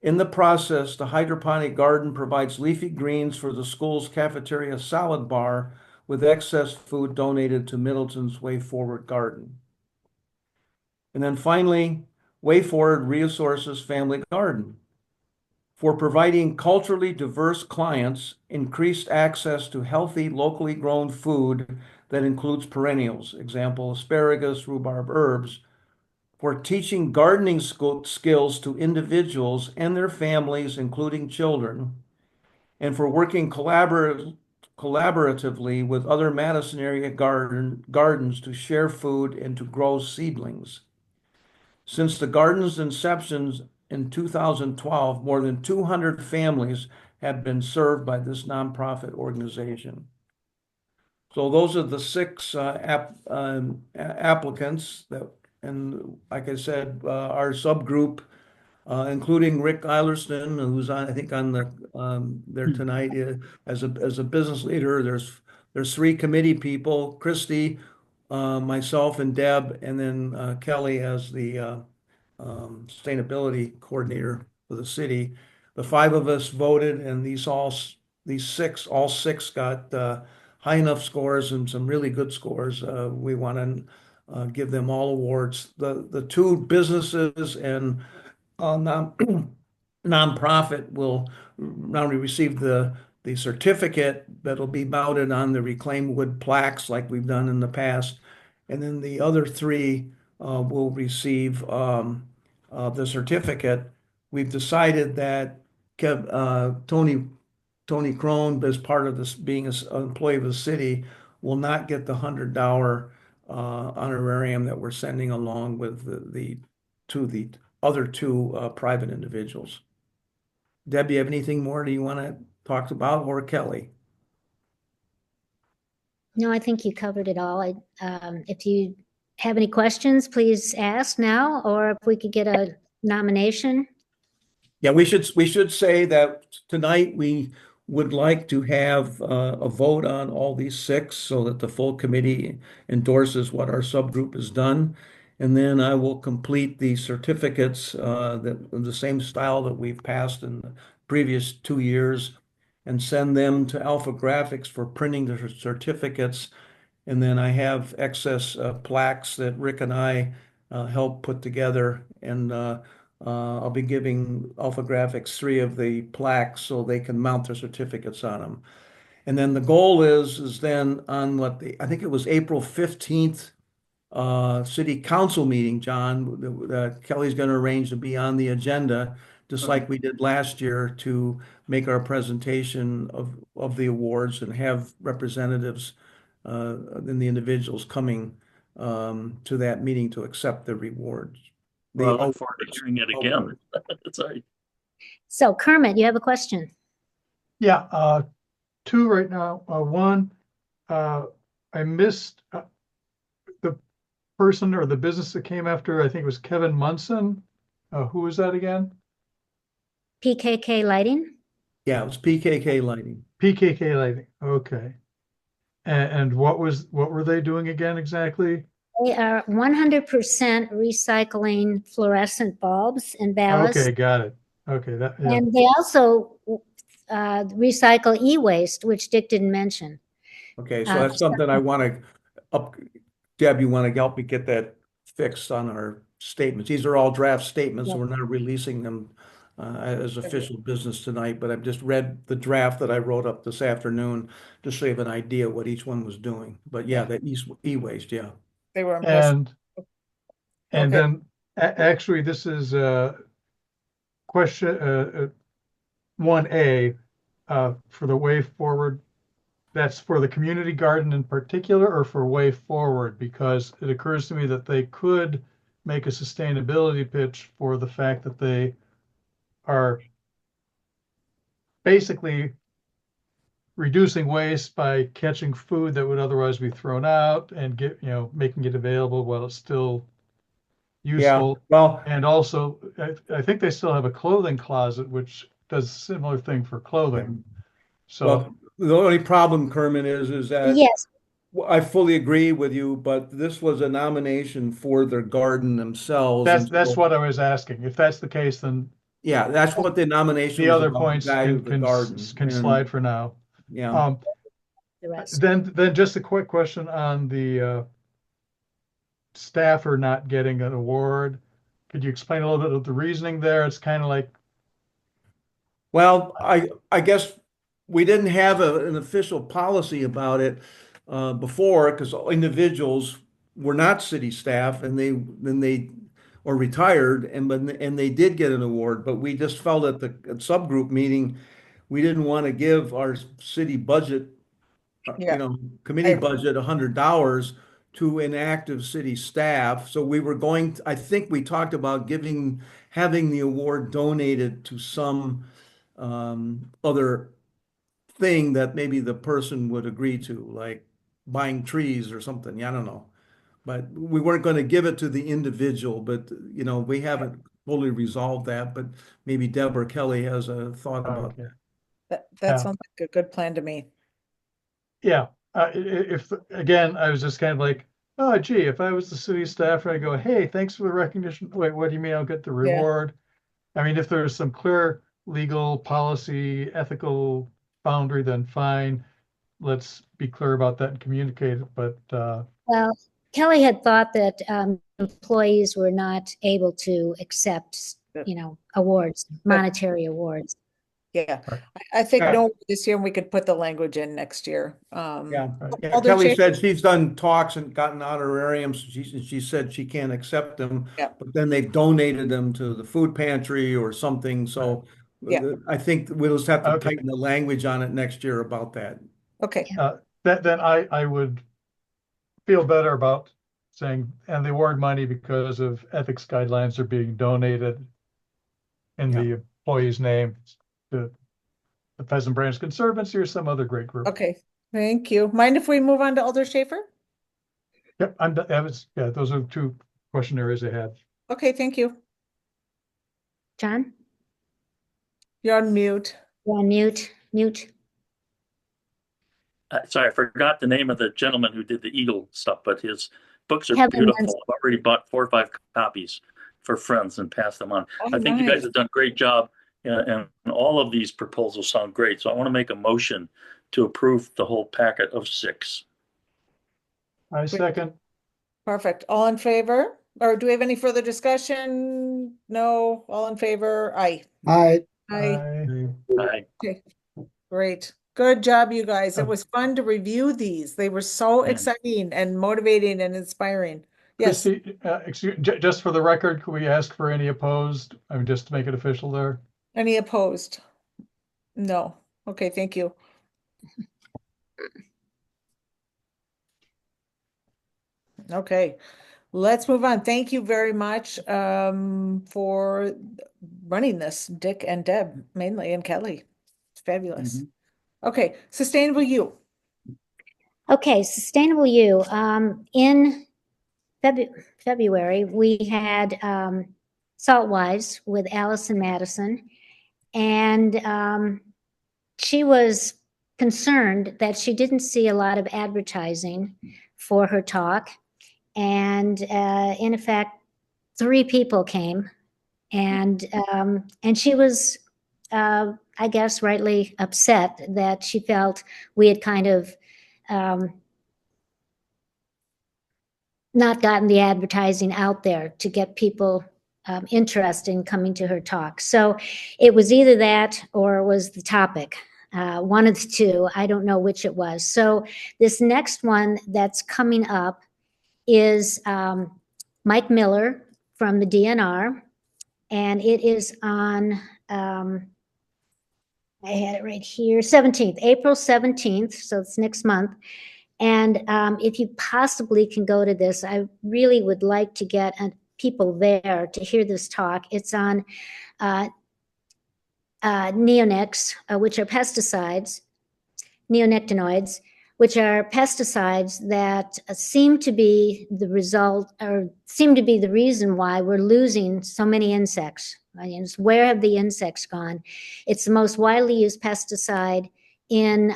In the process, the hydroponic garden provides leafy greens for the school's cafeteria salad bar with excess food donated to Middleton's Way Forward Garden. And then finally, Way Forward Resources Family Garden for providing culturally diverse clients increased access to healthy, locally grown food that includes perennials, example, asparagus, rhubarb, herbs, for teaching gardening skills to individuals and their families, including children, and for working collaboratively with other Madison area gardens to share food and to grow seedlings. Since the garden's inception in 2012, more than 200 families have been served by this nonprofit organization. So those are the six applicants that, and like I said, our subgroup, including Rick Eilerston, who's on, I think on there tonight as a business leader. There's three committee people: Christy, myself, and Deb, and then Kelly as the sustainability coordinator for the city. The five of us voted, and all six got high enough scores and some really good scores. We want to give them all awards. The two businesses and non nonprofit will not only receive the certificate that'll be mounted on the reclaimed wood plaques like we've done in the past, and then the other three will receive the certificate. We've decided that Tony Crone, as part of this being an employee of the city, will not get the $100 honorarium that we're sending along with the other two private individuals. Deb, you have anything more do you want to talk about, or Kelly? No, I think you covered it all. If you have any questions, please ask now, or if we could get a nomination. Yeah, we should say that tonight we would like to have a vote on all these six so that the full committee endorses what our subgroup has done. And then I will complete the certificates that the same style that we've passed in the previous 2 years and send them to Alpha Graphics for printing the certificates. And then I have excess plaques that Rick and I helped put together, and I'll be giving Alpha Graphics 3 of the plaques so they can mount their certificates on them. And then the goal is then on I think it was April 15th, city council meeting, John, that Kelly's going to arrange to be on the agenda, just like we did last year, to make our presentation of the awards and have representatives and the individuals coming to that meeting to accept the rewards. The Well, I look forward to awards. hearing it again. Awards. Sorry. So Kermit, you have a question? Yeah, two right now. One, I missed the person or the business that came after, I think it was Kevin Munson. Who was that again? PKK Lighting? Yeah, it was PKK Lighting. PKK Lighting, okay. And what were they doing again exactly? They are 100% recycling fluorescent bulbs and ballasts. Okay, got it. Okay, yeah. And they also recycle e-waste, which Dick didn't mention. Okay, so that's something I want to up. Deb, you want to help me get that fixed on our statements? These are all draft statements, so we're not releasing them as official business tonight, but I've just read the draft that I wrote up this afternoon just so you have an idea what each one was doing. But yeah, that e-waste, yeah. They were impressed. And Okay. then actually this is question 1A for the way forward. That's for the community garden in particular, or for way forward? Because it occurs to me that they could make a sustainability pitch for the fact that they are basically reducing waste by catching food that would otherwise be thrown out and making it available while it's still useful. Well, And also, I think they still have a clothing closet, which does a similar thing for clothing. So, well, the only problem, Kermit, is that Yes, I fully agree with you, but this was a nomination for their garden themselves. that's what I was asking. If that's the case, then Yeah, that's what the nomination the was other about, the points guy can with the garden. can slide for now. Yeah. the rest. Then just a quick question on the staffer not getting an award. Could you explain a little bit of the reasoning there? It's kind of like, Well, I guess we didn't have an official policy about it before, because individuals were not city staff and they or retired and they did get an award, but we just felt at the subgroup meeting we didn't want to give our city budget, Yeah. committee budget $100 to inactive city staff. So we were I think we talked about having the award donated to some other thing that maybe the person would agree to, like buying trees or something. Yeah, I don't know. But we weren't going to give it to the individual, but we haven't fully resolved that, but maybe Deb or Kelly has a thought about okay. That Yeah. sounds like a good plan to me. Yeah. If again, I was just kind of like, oh, gee, if I was the city staffer, I go, hey, thanks for the recognition. Wait, what do you mean I'll get the Yeah. reward? I mean, if there's some clear legal, policy, ethical boundary, then fine. Let's be clear about that and communicate it. But Well, Kelly had thought that employees were not able to accept, awards, monetary awards. Yeah. Right. I think Yeah. no this year, and we could put the language in next year. Yeah. Yeah, Alder Kelly Schaefer- said she's done talks and gotten honorariums. She said she can't accept them, Yeah. but then they've donated them to the food pantry or something. So Yeah. I think we'll just have to Okay. tighten the language on it next year about that. Okay. then I would feel better about saying, and the award money because of ethics guidelines are being donated in Yeah. the employee's name to the Pheasant Branch Conservancy or some other great group. Okay. Thank you. Mind if we move on to Alder Schaefer? Yep, those are two question areas I had. Okay, thank you. John, You're on mute. you're on mute. Sorry, I forgot the name of the gentleman who did the Eagle stuff, but his books are Kevin beautiful. Munson. I've already bought 4 or 5 copies for friends and passed them on. Oh, I think you guys nice. have done a great job, and all of these proposals sound great. So I want to make a motion to approve the whole packet of 6. I second. Perfect. All in favor? Or do we have any further discussion? No. All in favor? Aye. I, Aye. Aye. Great. Good job, you guys. It Oh. was fun to review these. They were so Yeah. exciting and motivating and inspiring. Yes. Christie, just for the record, could we ask for any opposed? I mean, just to make it official there. Any opposed? No. Okay, thank you. Okay, let's move on. Thank you very much for running this, Dick and Deb mainly, and Kelly. It's fabulous. Okay, Sustainable You. Okay, Sustainable You. In February, we had Saltwise with Allison Madison, and she was concerned that she didn't see a lot of advertising for her talk. And in effect, 3 people came, and she was, I guess, rightly upset that she felt we had kind of not gotten the advertising out there to get people interested in coming to her talk. So it was either that or it was the topic. One of the two. I don't know which it was. So this next one that's coming up is Mike Miller from the DNR, and it is on, I had it right here, 17th, April 17th, so it's next month. And if you possibly can go to this, I really would like to get people there to hear this talk. It's on neonics, which are pesticides, neonicotinoids, which are pesticides that seem to be the result or seem to be the reason why we're losing so many insects. I mean, where have the insects gone? It's the most widely used pesticide in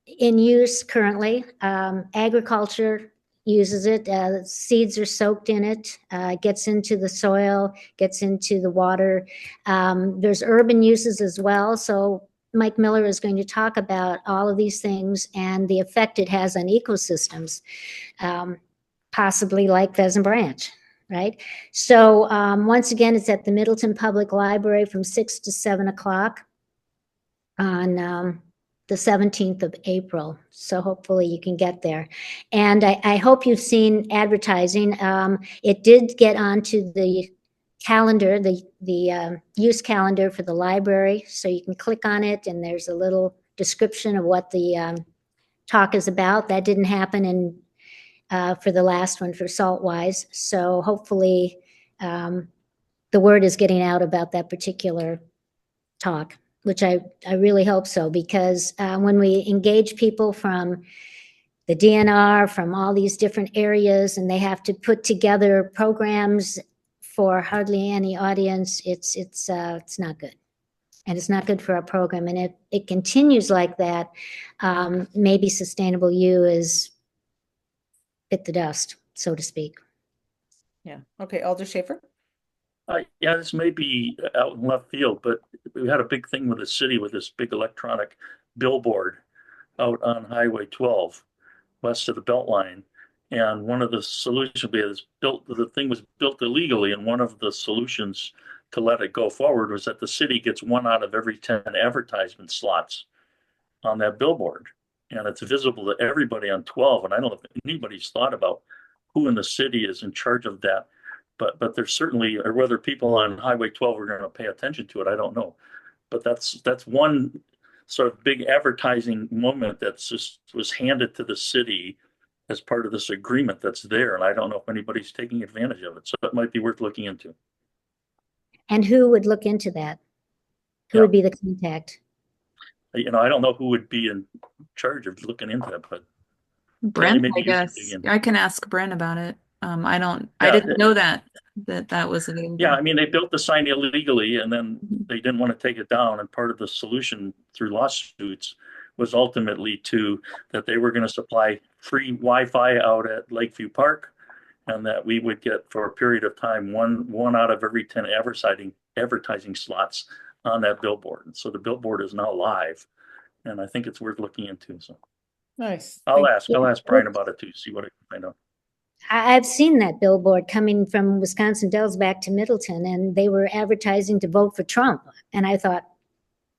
use currently. Agriculture uses it. Seeds are soaked in it. Gets into the soil, gets into the water. There's urban uses as well. So Mike Miller is going to talk about all of these things and the effect it has on ecosystems, possibly like Pheasant Branch, right? So once again, it's at the Middleton Public Library from 6 to 7 o'clock on the 17th of April. So hopefully you can get there. And I hope you've seen advertising. It did get onto the calendar, the use calendar for the library. So you can click on it and there's a little description of what the talk is about. That didn't happen for the last one for Saltwise. So hopefully the word is getting out about that particular talk, which I really hope so, because when we engage people from the DNR, from all these different areas, and they have to put together programs for hardly any audience, it's not good. And it's not good for our program. And if it continues like that, maybe Sustainable You is bit the dust, so to speak. Yeah. Okay, Alder Schaefer. Yeah, this may be out in left field, but we had a big thing with the city with this big electronic billboard out on Highway 12, west of the Beltline. And one of the solutions was the thing was built illegally, and one of the solutions to let it go forward was that the city gets 1 out of every 10 advertisement slots on that billboard. And it's visible to everybody on 12. And I don't know if anybody's thought about who in the city is in charge of that. But there's certainly, or whether people on Highway 12 are going to pay attention to it, I don't know. But that's one sort of big advertising moment that just was handed to the city as part of this agreement that's there. And I don't know if anybody's taking advantage of it. So it might be worth looking into. And who would look into that? Who would be the contact? I don't know who would be in charge of looking into that, but Brent, maybe I guess. I can ask Brent about it. I didn't know that was a good Yeah, I mean, they built the sign illegally and then they didn't want to take it down. And part of the solution through lawsuits was ultimately that they were going to supply free Wi-Fi out at Lakeview Park, and that we would get, for a period of time, one out of every 10 advertising slots on that billboard. And so the billboard is now live, and I think it's worth looking into. So nice. I'll ask Brian about it too, see what I can find out. I've seen that billboard coming from Wisconsin Dells back to Middleton, and they were advertising to vote for Trump. And I thought,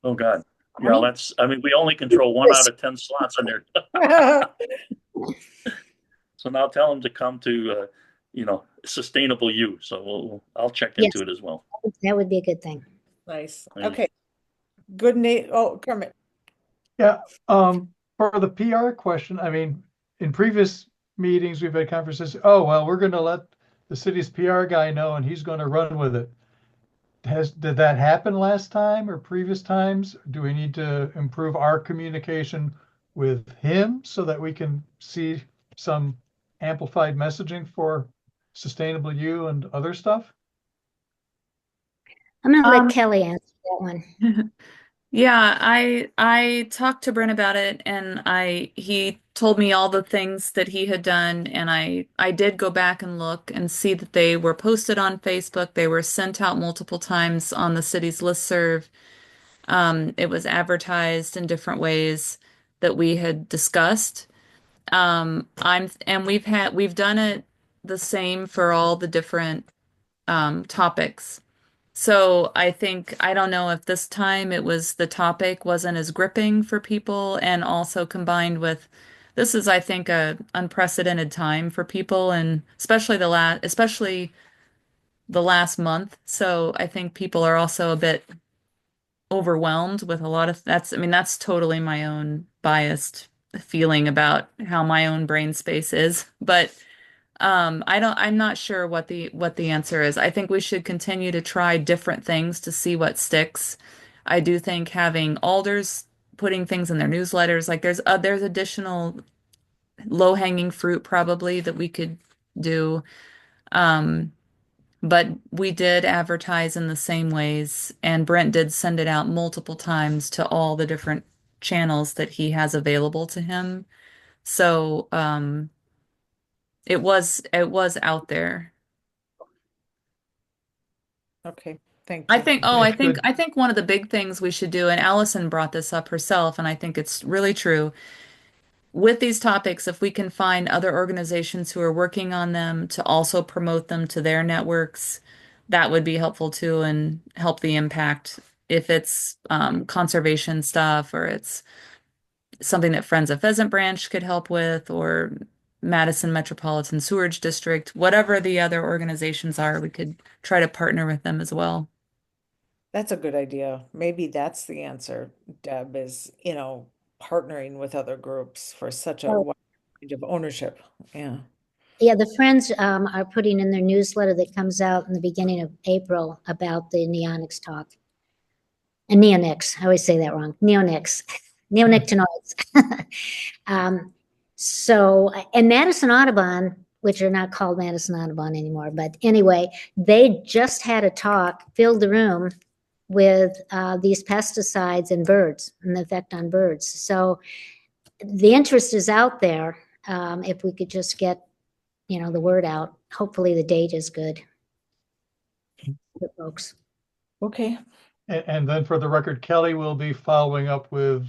oh God, yeah, we only control 1 out of 10 slots on there. So now tell them to come to, Sustainable You. So I'll check Yes, into it as well. that would be a good thing. Nice. There you Okay. Good name. Oh, Kermit. Yeah, for the PR question, I mean, in previous meetings, we've had conversations, oh, well, we're gonna let the city's PR guy know and he's gonna run with it. Did that happen last time or previous times? Do we need to improve our communication with him so that we can see some amplified messaging for Sustainable You and other stuff? I'm gonna let Um, Kelly answer that one. Yeah, I talked to Brent about it and he told me all the things that he had done and I did go back and look and see that they were posted on Facebook. They were sent out multiple times on the city's listserv. It was advertised in different ways that we had discussed. And we've done it the same for all the different topics. So I think, I don't know if this time it was the topic wasn't as gripping for people and also combined with this is, I think, a unprecedented time for people and especially the last month. So I think people are also a bit overwhelmed with a lot of I mean, that's totally my own biased feeling about how my own brain space is. But I'm not sure what the answer is. I think we should continue to try different things to see what sticks. I do think having alders putting things in their newsletters, like there's additional low-hanging fruit probably that we could do. Um, but we did advertise in the same ways, and Brent did send it out multiple times to all the different channels that he has available to him. So, it was out there. Okay. Thank you. That's good. I think one of the big things we should do, and Allison brought this up herself, and I think it's really true. With these topics, if we can find other organizations who are working on them to also promote them to their networks, that would be helpful too and help the impact. If it's conservation stuff or it's something that Friends of Pheasant Branch could help with, or Madison Metropolitan Sewerage District, whatever the other organizations are, we could try to partner with them as well. That's a good idea. Maybe that's the answer, Deb, is, partnering with other groups for such a Oh, wide range of ownership. Yeah. yeah, the Friends are putting in their newsletter that comes out in the beginning of April about the neonics talk. And neonics, I always say that wrong. Neonics, neonicotinoids. And Madison Audubon, which are not called Madison Audubon anymore, but anyway, they just had a talk, filled the room with these pesticides and birds and the effect on birds. So the interest is out there. If we could just get, the word out. Hopefully the date is good for folks. Okay. And then for the record, Kelly will be following up with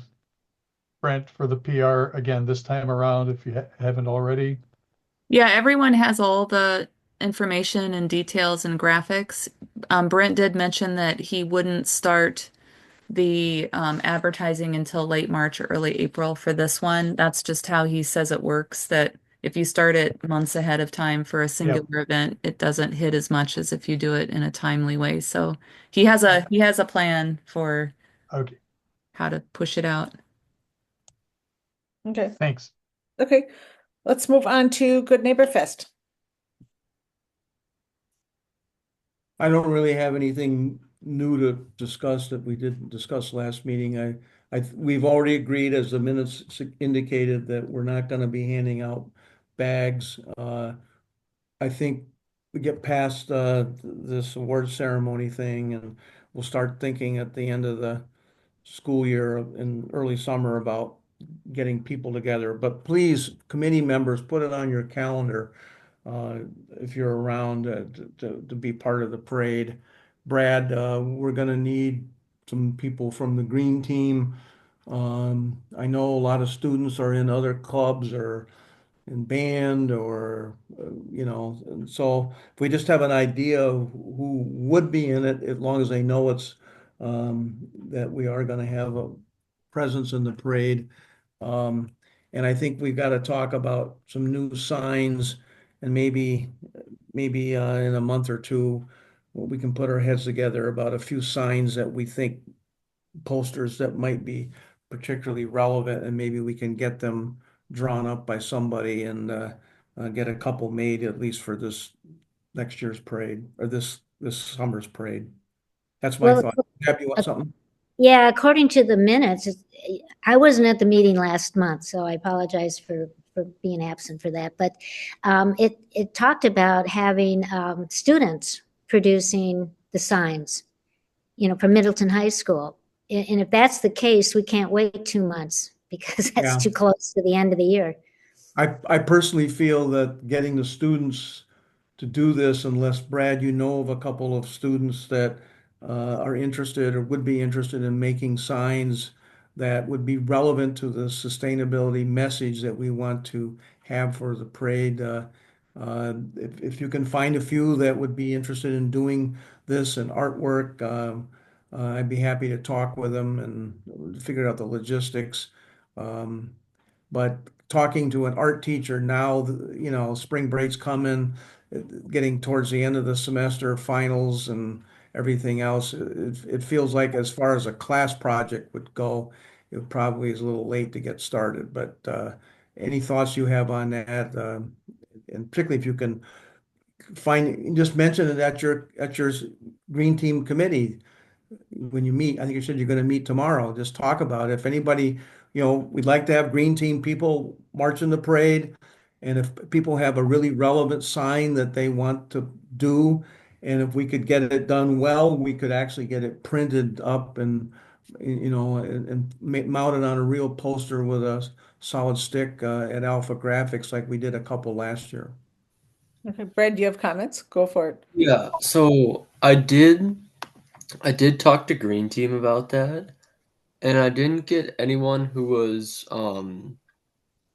Brent for the PR again this time around if you haven't already. Yeah, everyone has all the information and details and graphics. Brent did mention that he wouldn't start the advertising until late March or early April for this one. That's just how he says it works, that if you start it months ahead of time for a Yep. singular event, it doesn't hit as much as if you do it in a timely way. So he has a plan for Okay, how to push it out. Okay. thanks. Okay. Let's move on to Good Neighbor Fest. I don't really have anything new to discuss that we didn't discuss last meeting. We've already agreed, as the minutes indicated, that we're not going to be handing out bags. I think we get past this award ceremony thing, and we'll start thinking at the end of the school year in early summer about getting people together. But please, committee members, put it on your calendar uh, if you're around to be part of the parade. Brad, we're going to need some people from the green team. I know a lot of students are in other clubs or in band or, and so if we just have an idea of who would be in it, as long as they know that we are going to have a presence in the parade. Um, And I think we've got to talk about some new signs and maybe in a month or two, we can put our heads together about a few signs that we think posters that might be particularly relevant, and maybe we can get them drawn up by somebody and get a couple made at least for this next year's parade or this summer's parade. That's my Well, thought. Deb, you want something? yeah, according to the minutes, I wasn't at the meeting last month, so I apologize for being absent for that. But it talked about having students producing the signs, for Middleton High School. And if that's the case, we can't wait 2 months because that's Yeah. too close to the end of the year. I personally feel that getting the students to do this, unless Brad, you know of a couple of students that are interested or would be interested in making signs that would be relevant to the sustainability message that we want to have for the parade. If you can find a few that would be interested in doing this and artwork, I'd be happy to talk with them and figure out the logistics. Um, but talking to an art teacher now, spring break's coming, getting towards the end of the semester, finals and everything else, it feels like as far as a class project would go, it probably is a little late to get started. But any thoughts you have on that? And particularly if you can just mention it at your green team committee when you meet. I think you said you're going to meet tomorrow. Just talk about it. If anybody, we'd like to have green team people march in the parade. And if people have a really relevant sign that they want to do, and if we could get it done well, we could actually get it printed up and mount it on a real poster with a solid stick at Alpha Graphics like we did a couple last year. Okay, Brad, do you have comments? Go for it. Yeah, so I did talk to Green Team about that, and I didn't get anyone who was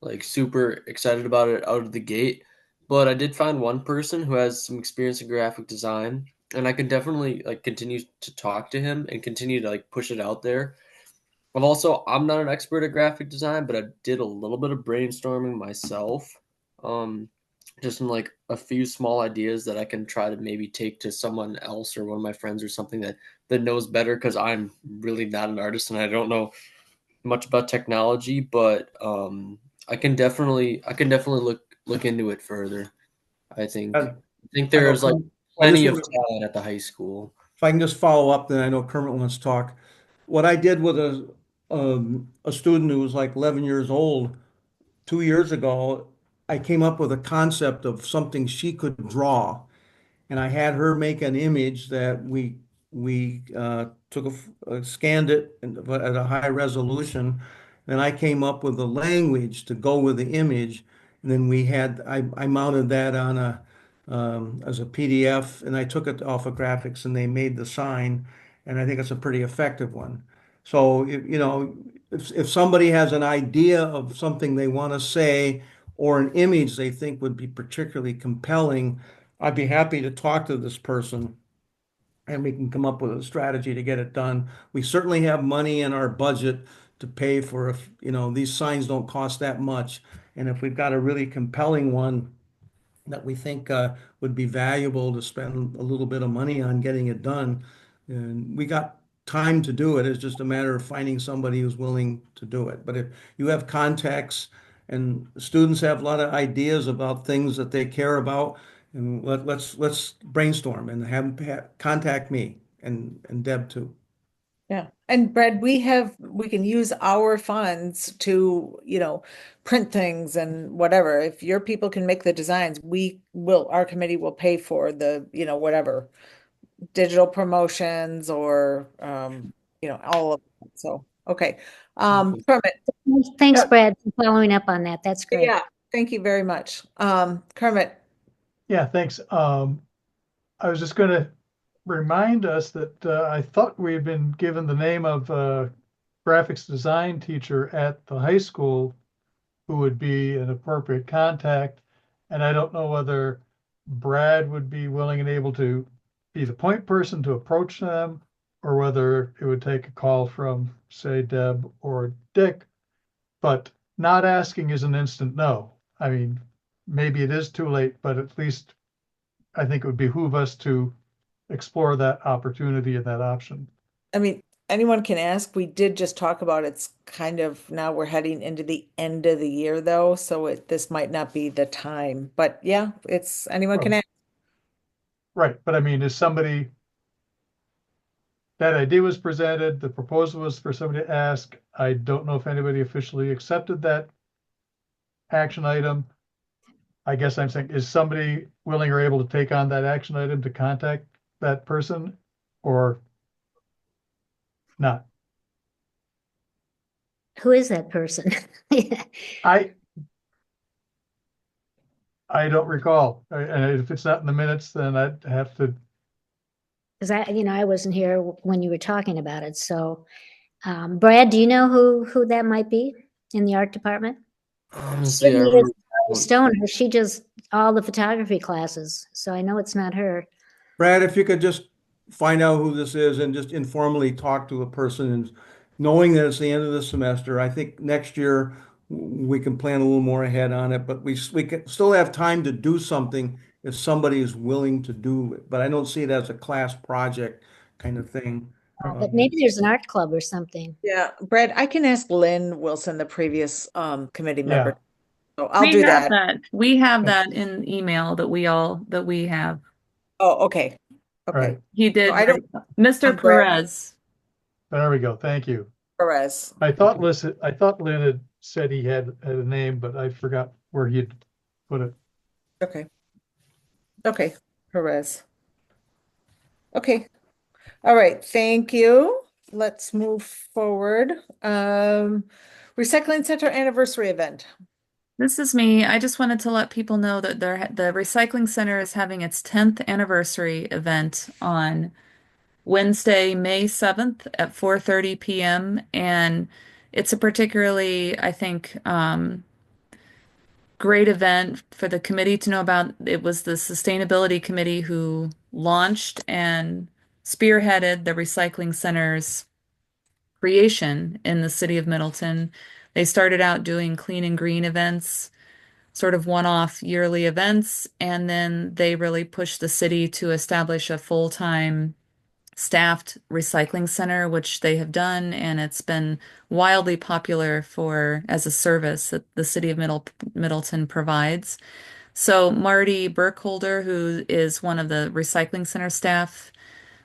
like super excited about it out of the gate, but I did find one person who has some experience in graphic design, and I could definitely like continue to talk to him and continue to like push it out there. I'm not an expert at graphic design, but I did a little bit of brainstorming myself. Um, just in like a few small ideas that I can try to maybe take to someone else or one of my friends or something that knows better, because I'm really not an artist and I don't know much about technology, but I can definitely look into it further. I think I, I think I know. there's like I just plenty of want to talent at the high school. If I can just follow up, then I know Kermit wants to talk. What I did with a student who was like 11 years old 2 years ago, I came up with a concept of something she could draw, and I had her make an image that we scanned it at a high resolution. Then I came up with the language to go with the image, and then I mounted that on as a PDF, and I took it off of graphics, and they made the sign, and I think it's a pretty effective one. So if somebody has an idea of something they want to say or an image they think would be particularly compelling, I'd be happy to talk to this person and we can come up with a strategy to get it done. We certainly have money in our budget to pay for, if, these signs don't cost that much. And if we've got a really compelling one that we think would be valuable to spend a little bit of money on getting it done, and we got time to do it. It's just a matter of finding somebody who's willing to do it. But if you have contacts and students have a lot of ideas about things that they care about, and let's brainstorm and contact me and Deb too. Yeah. And Brad, we can use our funds to, print things and whatever. If your people can make the designs, our committee will pay for the, whatever, digital promotions or, all of it. So, okay. Kermit. Thanks, Yeah. Brad, for following up on that. That's great. Yeah. Thank you very much. Kermit. Yeah, thanks. I was just going to remind us that I thought we had been given the name of a graphics design teacher at the high school who would be an appropriate contact. And I don't know whether Brad would be willing and able to be the point person to approach them, or whether it would take a call from, say, Deb or Dick. But not asking is an instant no. I mean, maybe it is too late, but at least I think it would behoove us to explore that opportunity and that option. I mean, anyone can ask. We did just talk about it's kind of now we're heading into the end of the year though, so this might not be the time. But yeah, it's anyone can Well, ask. right, but I mean, is somebody, that idea was presented, the proposal was for somebody to ask. I don't know if anybody officially accepted that action item. I guess I'm saying, is somebody willing or able to take on that action item to contact that person or not? Who is that person? I I don't recall. And if it's not in the minutes, then I'd have to, Because I wasn't here when you were talking about it. So, Brad, do you know who that might be in the art department? Honestly, I Sydney is really a don't. stoner. She does all the photography classes, so I know it's not her. Brad, if you could just find out who this is and just informally talk to a person and knowing that it's the end of the semester, I think next year we can plan a little more ahead on it, but we can still have time to do something if somebody is willing to do it. But I don't see it as a class project kind of thing. But maybe there's an art club or something. Yeah, Brad, I can ask Lynn Wilson, the previous committee yeah. member. So I'll do that. We have Okay. that in email that we have. Oh, okay. All Okay. right. He So did, I don't Mr. want Brad Perez. There we go. Thank you. Perez. I thought Lynn had said he had a name, but I forgot where he'd put it. Okay. Okay. Perez. Okay. All right. Thank you. Let's move forward. Recycling Center anniversary event. This is me. I just wanted to let people know that the Recycling Center is having its 10th anniversary event on Wednesday, May 7th at 4:30 p.m. And it's a particularly, I think, great event for the committee to know about. It was the Sustainability Committee who launched and spearheaded the Recycling Center's creation in the city of Middleton. They started out doing clean and green events, sort of one-off yearly events, and then they really pushed the city to establish a full-time staffed recycling center, which they have done, and it's been wildly popular for as a service that the city of Middleton provides. So Marty Burkholder, who is one of the recycling center staff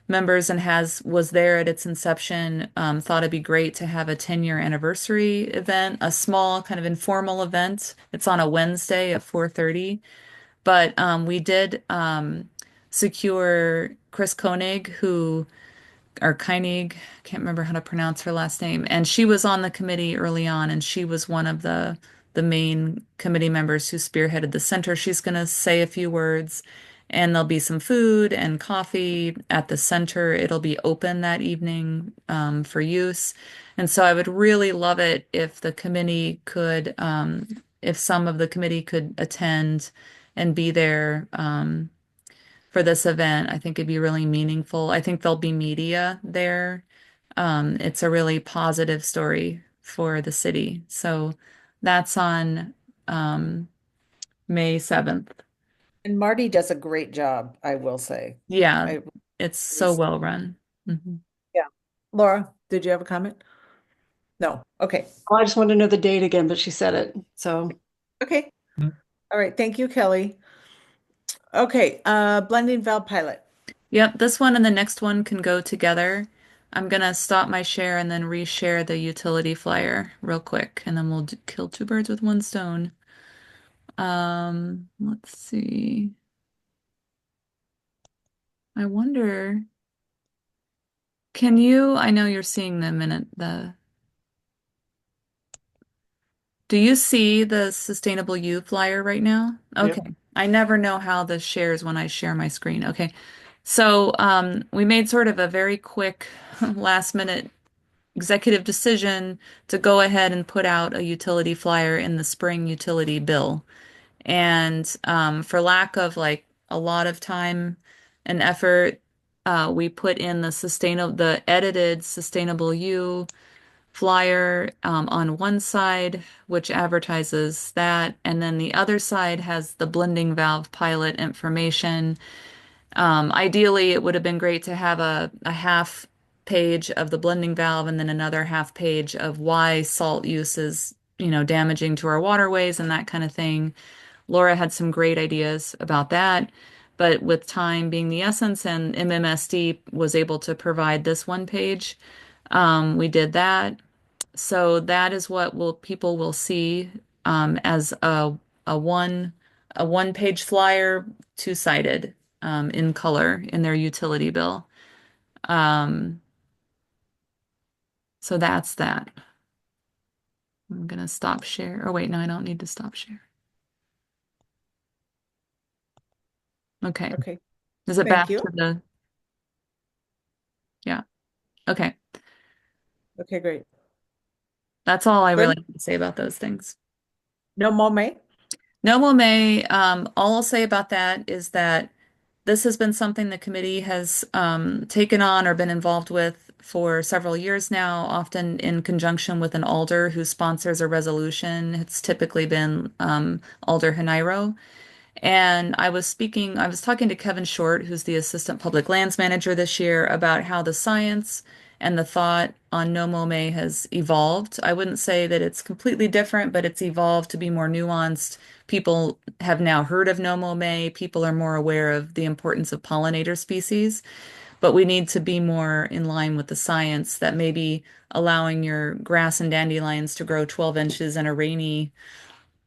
members and has was there at its inception, thought it'd be great to have a 10-year anniversary event, a small kind of informal event. It's on a Wednesday at 4:30. But we did secure Chris Koenig, who or Keinig, can't remember how to pronounce her last name. And she was on the committee early on, and she was one of the main committee members who spearheaded the center. She's going to say a few words, and there'll be some food and coffee at the center. It'll be open that evening for use. And so I would really love it if the committee could, if some of the committee could attend and be there. For this event. I think it'd be really meaningful. I think there'll be media there. It's a really positive story for the city. So that's on May 7th. And Marty does a great job, I will say. Yeah, I, it's so he's- well run. Mhm. yeah. Laura, did you have a comment? No. Okay. Oh, I just wanted to know the date again, but she said it. So Okay. Hmm. All right. Thank you, Kelly. Okay. Blending valve pilot. Yep, this one and the next one can go together. I'm gonna stop my share and then reshare the utility flyer real quick, and then we'll kill two birds with one stone. Let's see. I wonder, can you, I know you're seeing them in do you see the Sustainable You flyer right now? Yep. Okay. I never know how this shares when I share my screen. Okay. So, we made sort of a very quick last minute executive decision to go ahead and put out a utility flyer in the spring utility bill. And for lack of like a lot of time and effort, we put in the edited Sustainable You flyer on one side, which advertises that, and then the other side has the blending valve pilot information. Ideally, it would have been great to have a half page of the blending valve and then another half page of why salt use is, damaging to our waterways and that kind of thing. Laura had some great ideas about that, but with time being the essence and MMSD was able to provide this one page, we did that. So that is what people will see as a one a one page flyer, two-sided in color in their utility bill. Um, so that's that. I'm gonna stop share. Oh wait, no, I don't need to stop share. Okay. Okay, Is it thank back to you. yeah. Okay. Okay, great. That's all I really Good. have to say about those things. No more May? No more May. All I'll say about that is that this has been something the committee has taken on or been involved with for several years now, often in conjunction with an alder who sponsors a resolution. It's typically been Alder Hanairo. And I was talking to Kevin Short, who's the Assistant Public Lands Manager this year, about how the science and the thought on no mow-may has evolved. I wouldn't say that it's completely different, but it's evolved to be more nuanced. People have now heard of no mow-may. People are more aware of the importance of pollinator species, but we need to be more in line with the science that maybe allowing your grass and dandelions to grow 12 inches in a rainy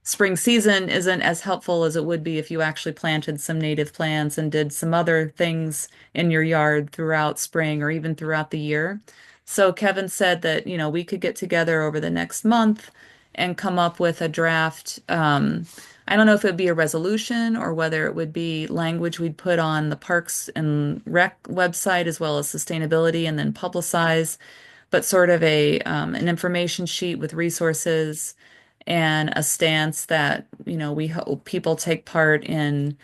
spring season isn't as helpful as it would be if you actually planted some native plants and did some other things in your yard throughout spring or even throughout the year. So Kevin said that, we could get together over the next month and come up with a draft. I don't know if it would be a resolution or whether it would be language we'd put on the Parks and Rec website as well as sustainability and then publicize, but sort of an information sheet with resources and a stance that, we hope people take part in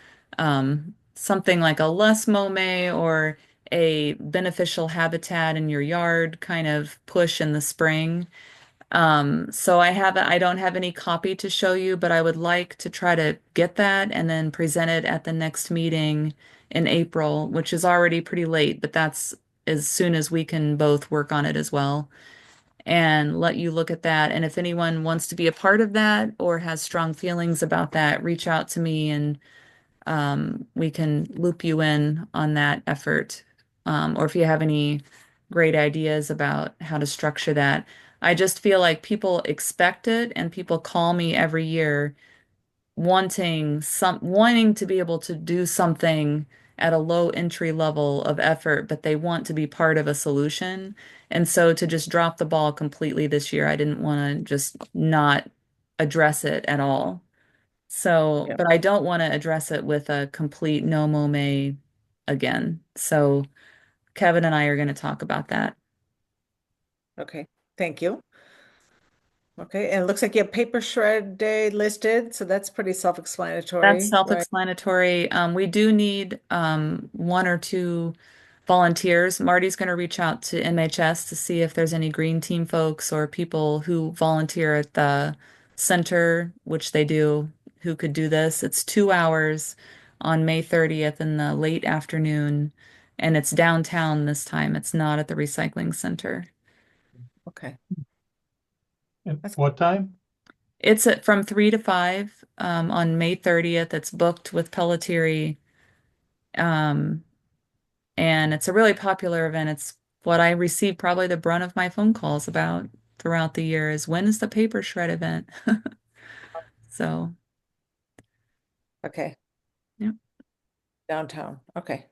something like a less mow-may or a beneficial habitat in your yard kind of push in the spring. So I don't have any copy to show you, but I would like to try to get that and then present it at the next meeting in April, which is already pretty late, but that's as soon as we can both work on it as well and let you look at that. And if anyone wants to be a part of that or has strong feelings about that, reach out to me and we can loop you in on that effort. Or if you have any great ideas about how to structure that. I just feel like people expect it and people call me every year wanting to be able to do something at a low entry level of effort, but they want to be part of a solution. And so to just drop the ball completely this year, I didn't want to just not address it at all. So, Yeah. but I don't want to address it with a complete no mow-may again. So Kevin and I are going to talk about that. Okay, thank you. Okay, and it looks like you have paper shred day listed, so that's pretty That's self-explanatory, right? self-explanatory. We do need one or two volunteers. Marty's going to reach out to MHS to see if there's any green team folks or people who volunteer at the center, which they do, who could do this. It's 2 hours on May 30th in the late afternoon, and it's downtown this time. It's not at the recycling center. Okay. And That's what time? It's from 3 to 5 on May 30th. It's booked with Pelletieri. Um, and it's a really popular event. It's what I receive probably the brunt of my phone calls about throughout the year is when is the paper shred event? So, okay. yeah. Downtown. Okay.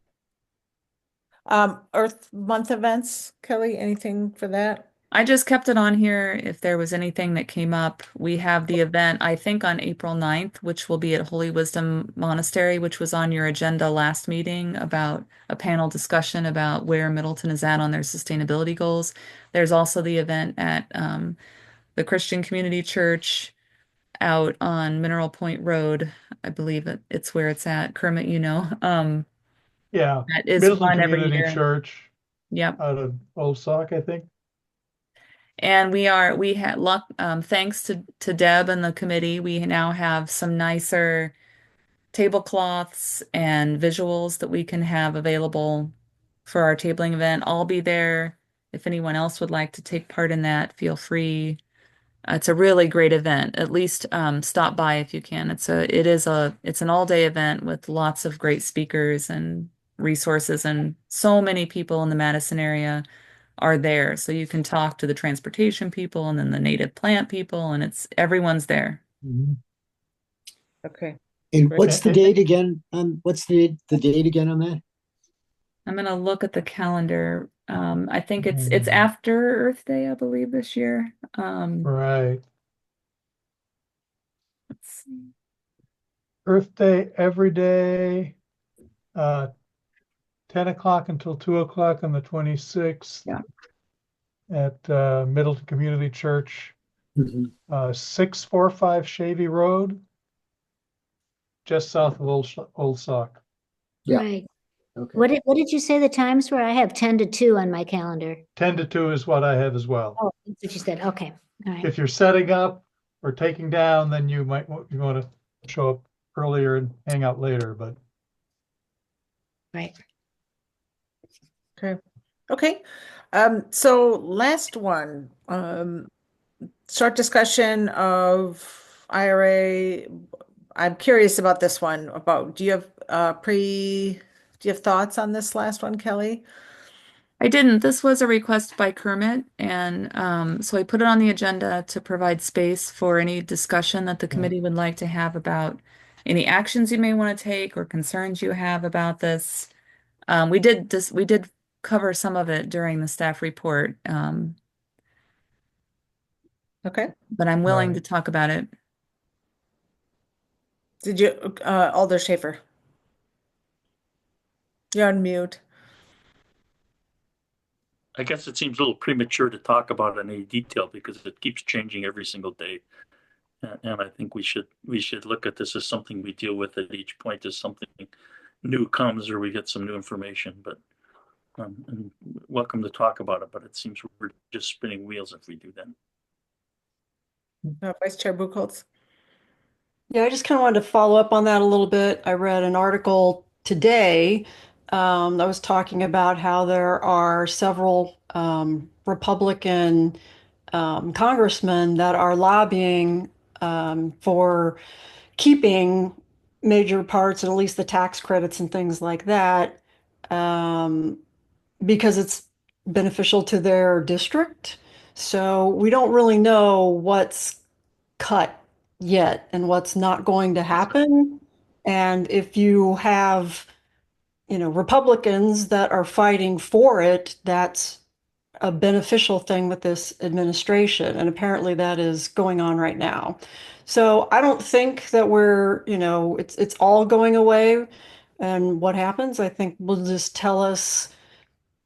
Earth Month events, Kelly, anything for that? I just kept it on here if there was anything that came up. We have the event, I think, on April 9th, which will be at Holy Wisdom Monastery, which was on your agenda last meeting about a panel discussion about where Middleton is at on their sustainability goals. There's also the event at the Christian Community Church out on Mineral Point Road. I believe it's where it's at. Kermit, Yeah, that is Middleton run every Community year. Church Yep. out of Old Sauk, I think. And we had luck, thanks to Deb and the committee, we now have some nicer tablecloths and visuals that we can have available for our tabling event. I'll be there. If anyone else would like to take part in that, feel free. It's a really great event. At least stop by if you can. It's an all-day event with lots of great speakers and resources, and so many people in the Madison area are there. So you can talk to the transportation people and then the native plant people, and everyone's there. Mhm. Okay. And Great. what's the date again? What's the date again on that? I'm gonna look at the calendar. I think it's after Earth Day, I believe, this year. Right. Let's see. Earth Day every day, 10 o'clock until 2 o'clock on the 26th. Yeah. At Middleton Community Church, Mhm. 645 Shavy Road, just south of Old Sauk. Yeah. Right. Okay. What did you say the times were? I have 10 to 2 on my calendar. 10 to 2 is what I have as well. Oh, that's what you said. Okay. All right. If you're setting up or taking down, then you want to show up earlier and hang out later, but Right. Okay. Okay. So last one, short discussion of IRA. I'm curious about this one. Do you have do you have thoughts on this last one, Kelly? I didn't. This was a request by Kermit, and so I put it on the agenda to provide space for any discussion that the committee would like to have about any actions you may want to take or concerns you have about this. We did cover some of it during the staff report, Okay. but I'm willing Right. to talk about it. Did you, Alder Schaefer? You're on mute. I guess it seems a little premature to talk about it in any detail because it keeps changing every single day. And I think we should look at this as something we deal with at each point as something new comes or we get some new information. But and welcome to talk about it. But it seems we're just spinning wheels if we do that. Vice Chair Buchholz. Yeah, I just kind of wanted to follow up on that a little bit. I read an article today that was talking about how there are several Republican congressmen that are lobbying for keeping major parts and at least the tax credits and things like that um, because it's beneficial to their district. So we don't really know what's cut yet and what's not going to happen. And if you have, Republicans that are fighting for it, that's a beneficial thing with this administration. And apparently that is going on right now. So I don't think that it's all going away. And what happens, I think will just tell us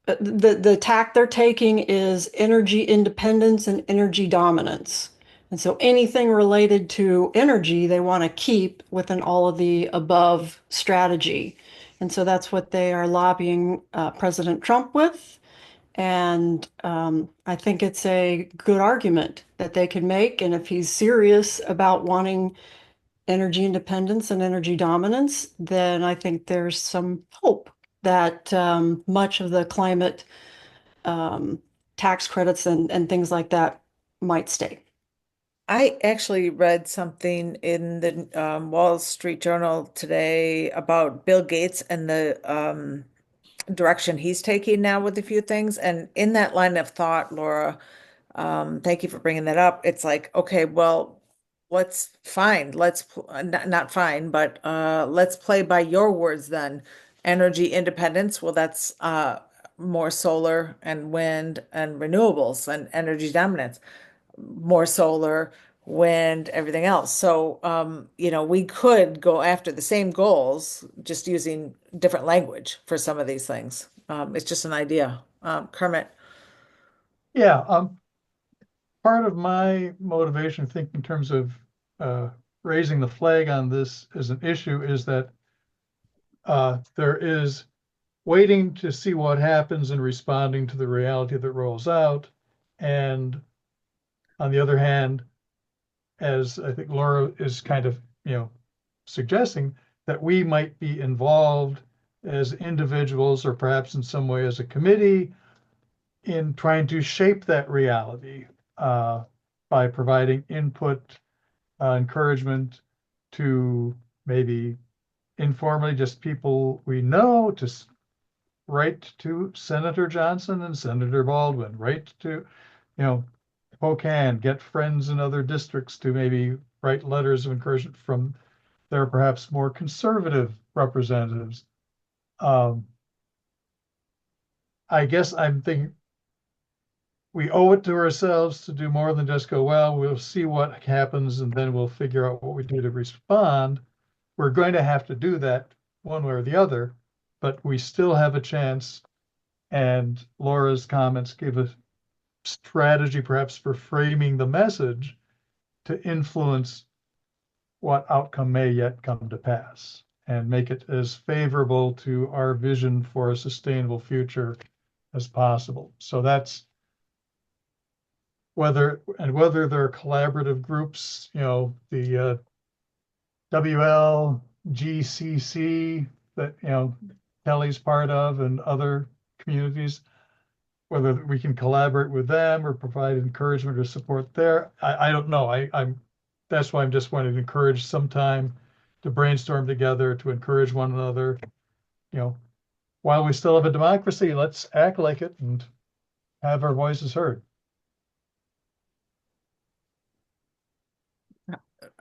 the tack they're taking is energy independence and energy dominance. And so anything related to energy, they want to keep within all of the above strategy. And so that's what they are lobbying President Trump with. And I think it's a good argument that they can make. And if he's serious about wanting energy independence and energy dominance, then I think there's some hope that much of the climate um, tax credits and things like that might stay. I actually read something in the Wall Street Journal today about Bill Gates and the direction he's taking now with a few things. And in that line of thought, Laura, thank you for bringing that up. It's like, okay, well, let's fine. Not fine, but let's play by your words then. Energy independence. Well, that's more solar and wind and renewables and energy dominance, more solar, wind, everything else. So, we could go after the same goals, just using different language for some of these things. It's just an idea. Kermit. yeah, part of my motivation, think in terms of uh, raising the flag on this as an issue, is that there is waiting to see what happens and responding to the reality that rolls out, and On the other hand, as I think Laura is kind of, suggesting, that we might be involved as individuals or perhaps in some way as a committee in trying to shape that reality by providing input, encouragement to maybe informally just people we know to write to Senator Johnson and Senator Baldwin, write to, Spokane, get friends in other districts to maybe write letters of encouragement from their perhaps more conservative representatives. I guess I'm thinking we owe it to ourselves to do more than just go, well, we'll see what happens and then we'll figure out what we do to respond. We're going to have to do that one way or the other, but we still have a chance. And Laura's comments give a strategy perhaps for framing the message to influence what outcome may yet come to pass and make it as favorable to our vision for a sustainable future as possible. So that's whether they're collaborative groups, the WLGCC that, Kelly's part of and other communities, whether we can collaborate with them or provide encouragement or support there. I don't know. That's why I'm just wanting to encourage some time to brainstorm together, to encourage one another. While we still have a democracy, let's act like it and have our voices heard.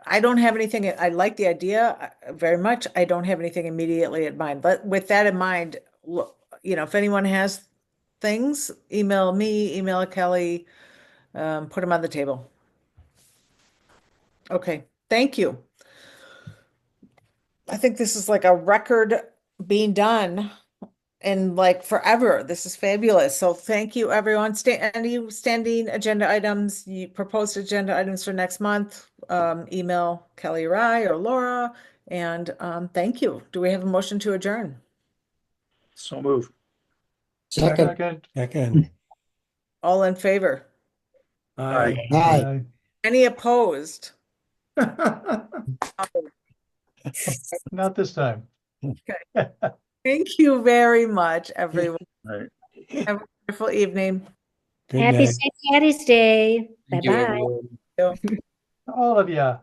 I don't have anything. I like the idea very much. I don't have anything immediately in mind. But with that in mind, look, if anyone has things, email me, email Kelly, put them on the table. Okay, thank you. I think this is like a record being done in like forever. This is fabulous. So thank you, everyone. Any standing agenda items, you proposed agenda items for next month, email Kelly Rye or Laura. And thank you. Do we have a motion to adjourn? So move. Second. Second. All in favor? Aye. Aye. Any opposed? Not this time. Thank you very much, everyone. Aye. Have a wonderful evening. Happy St. Patty's Day. Thank you, Bye-bye. everyone. All of you.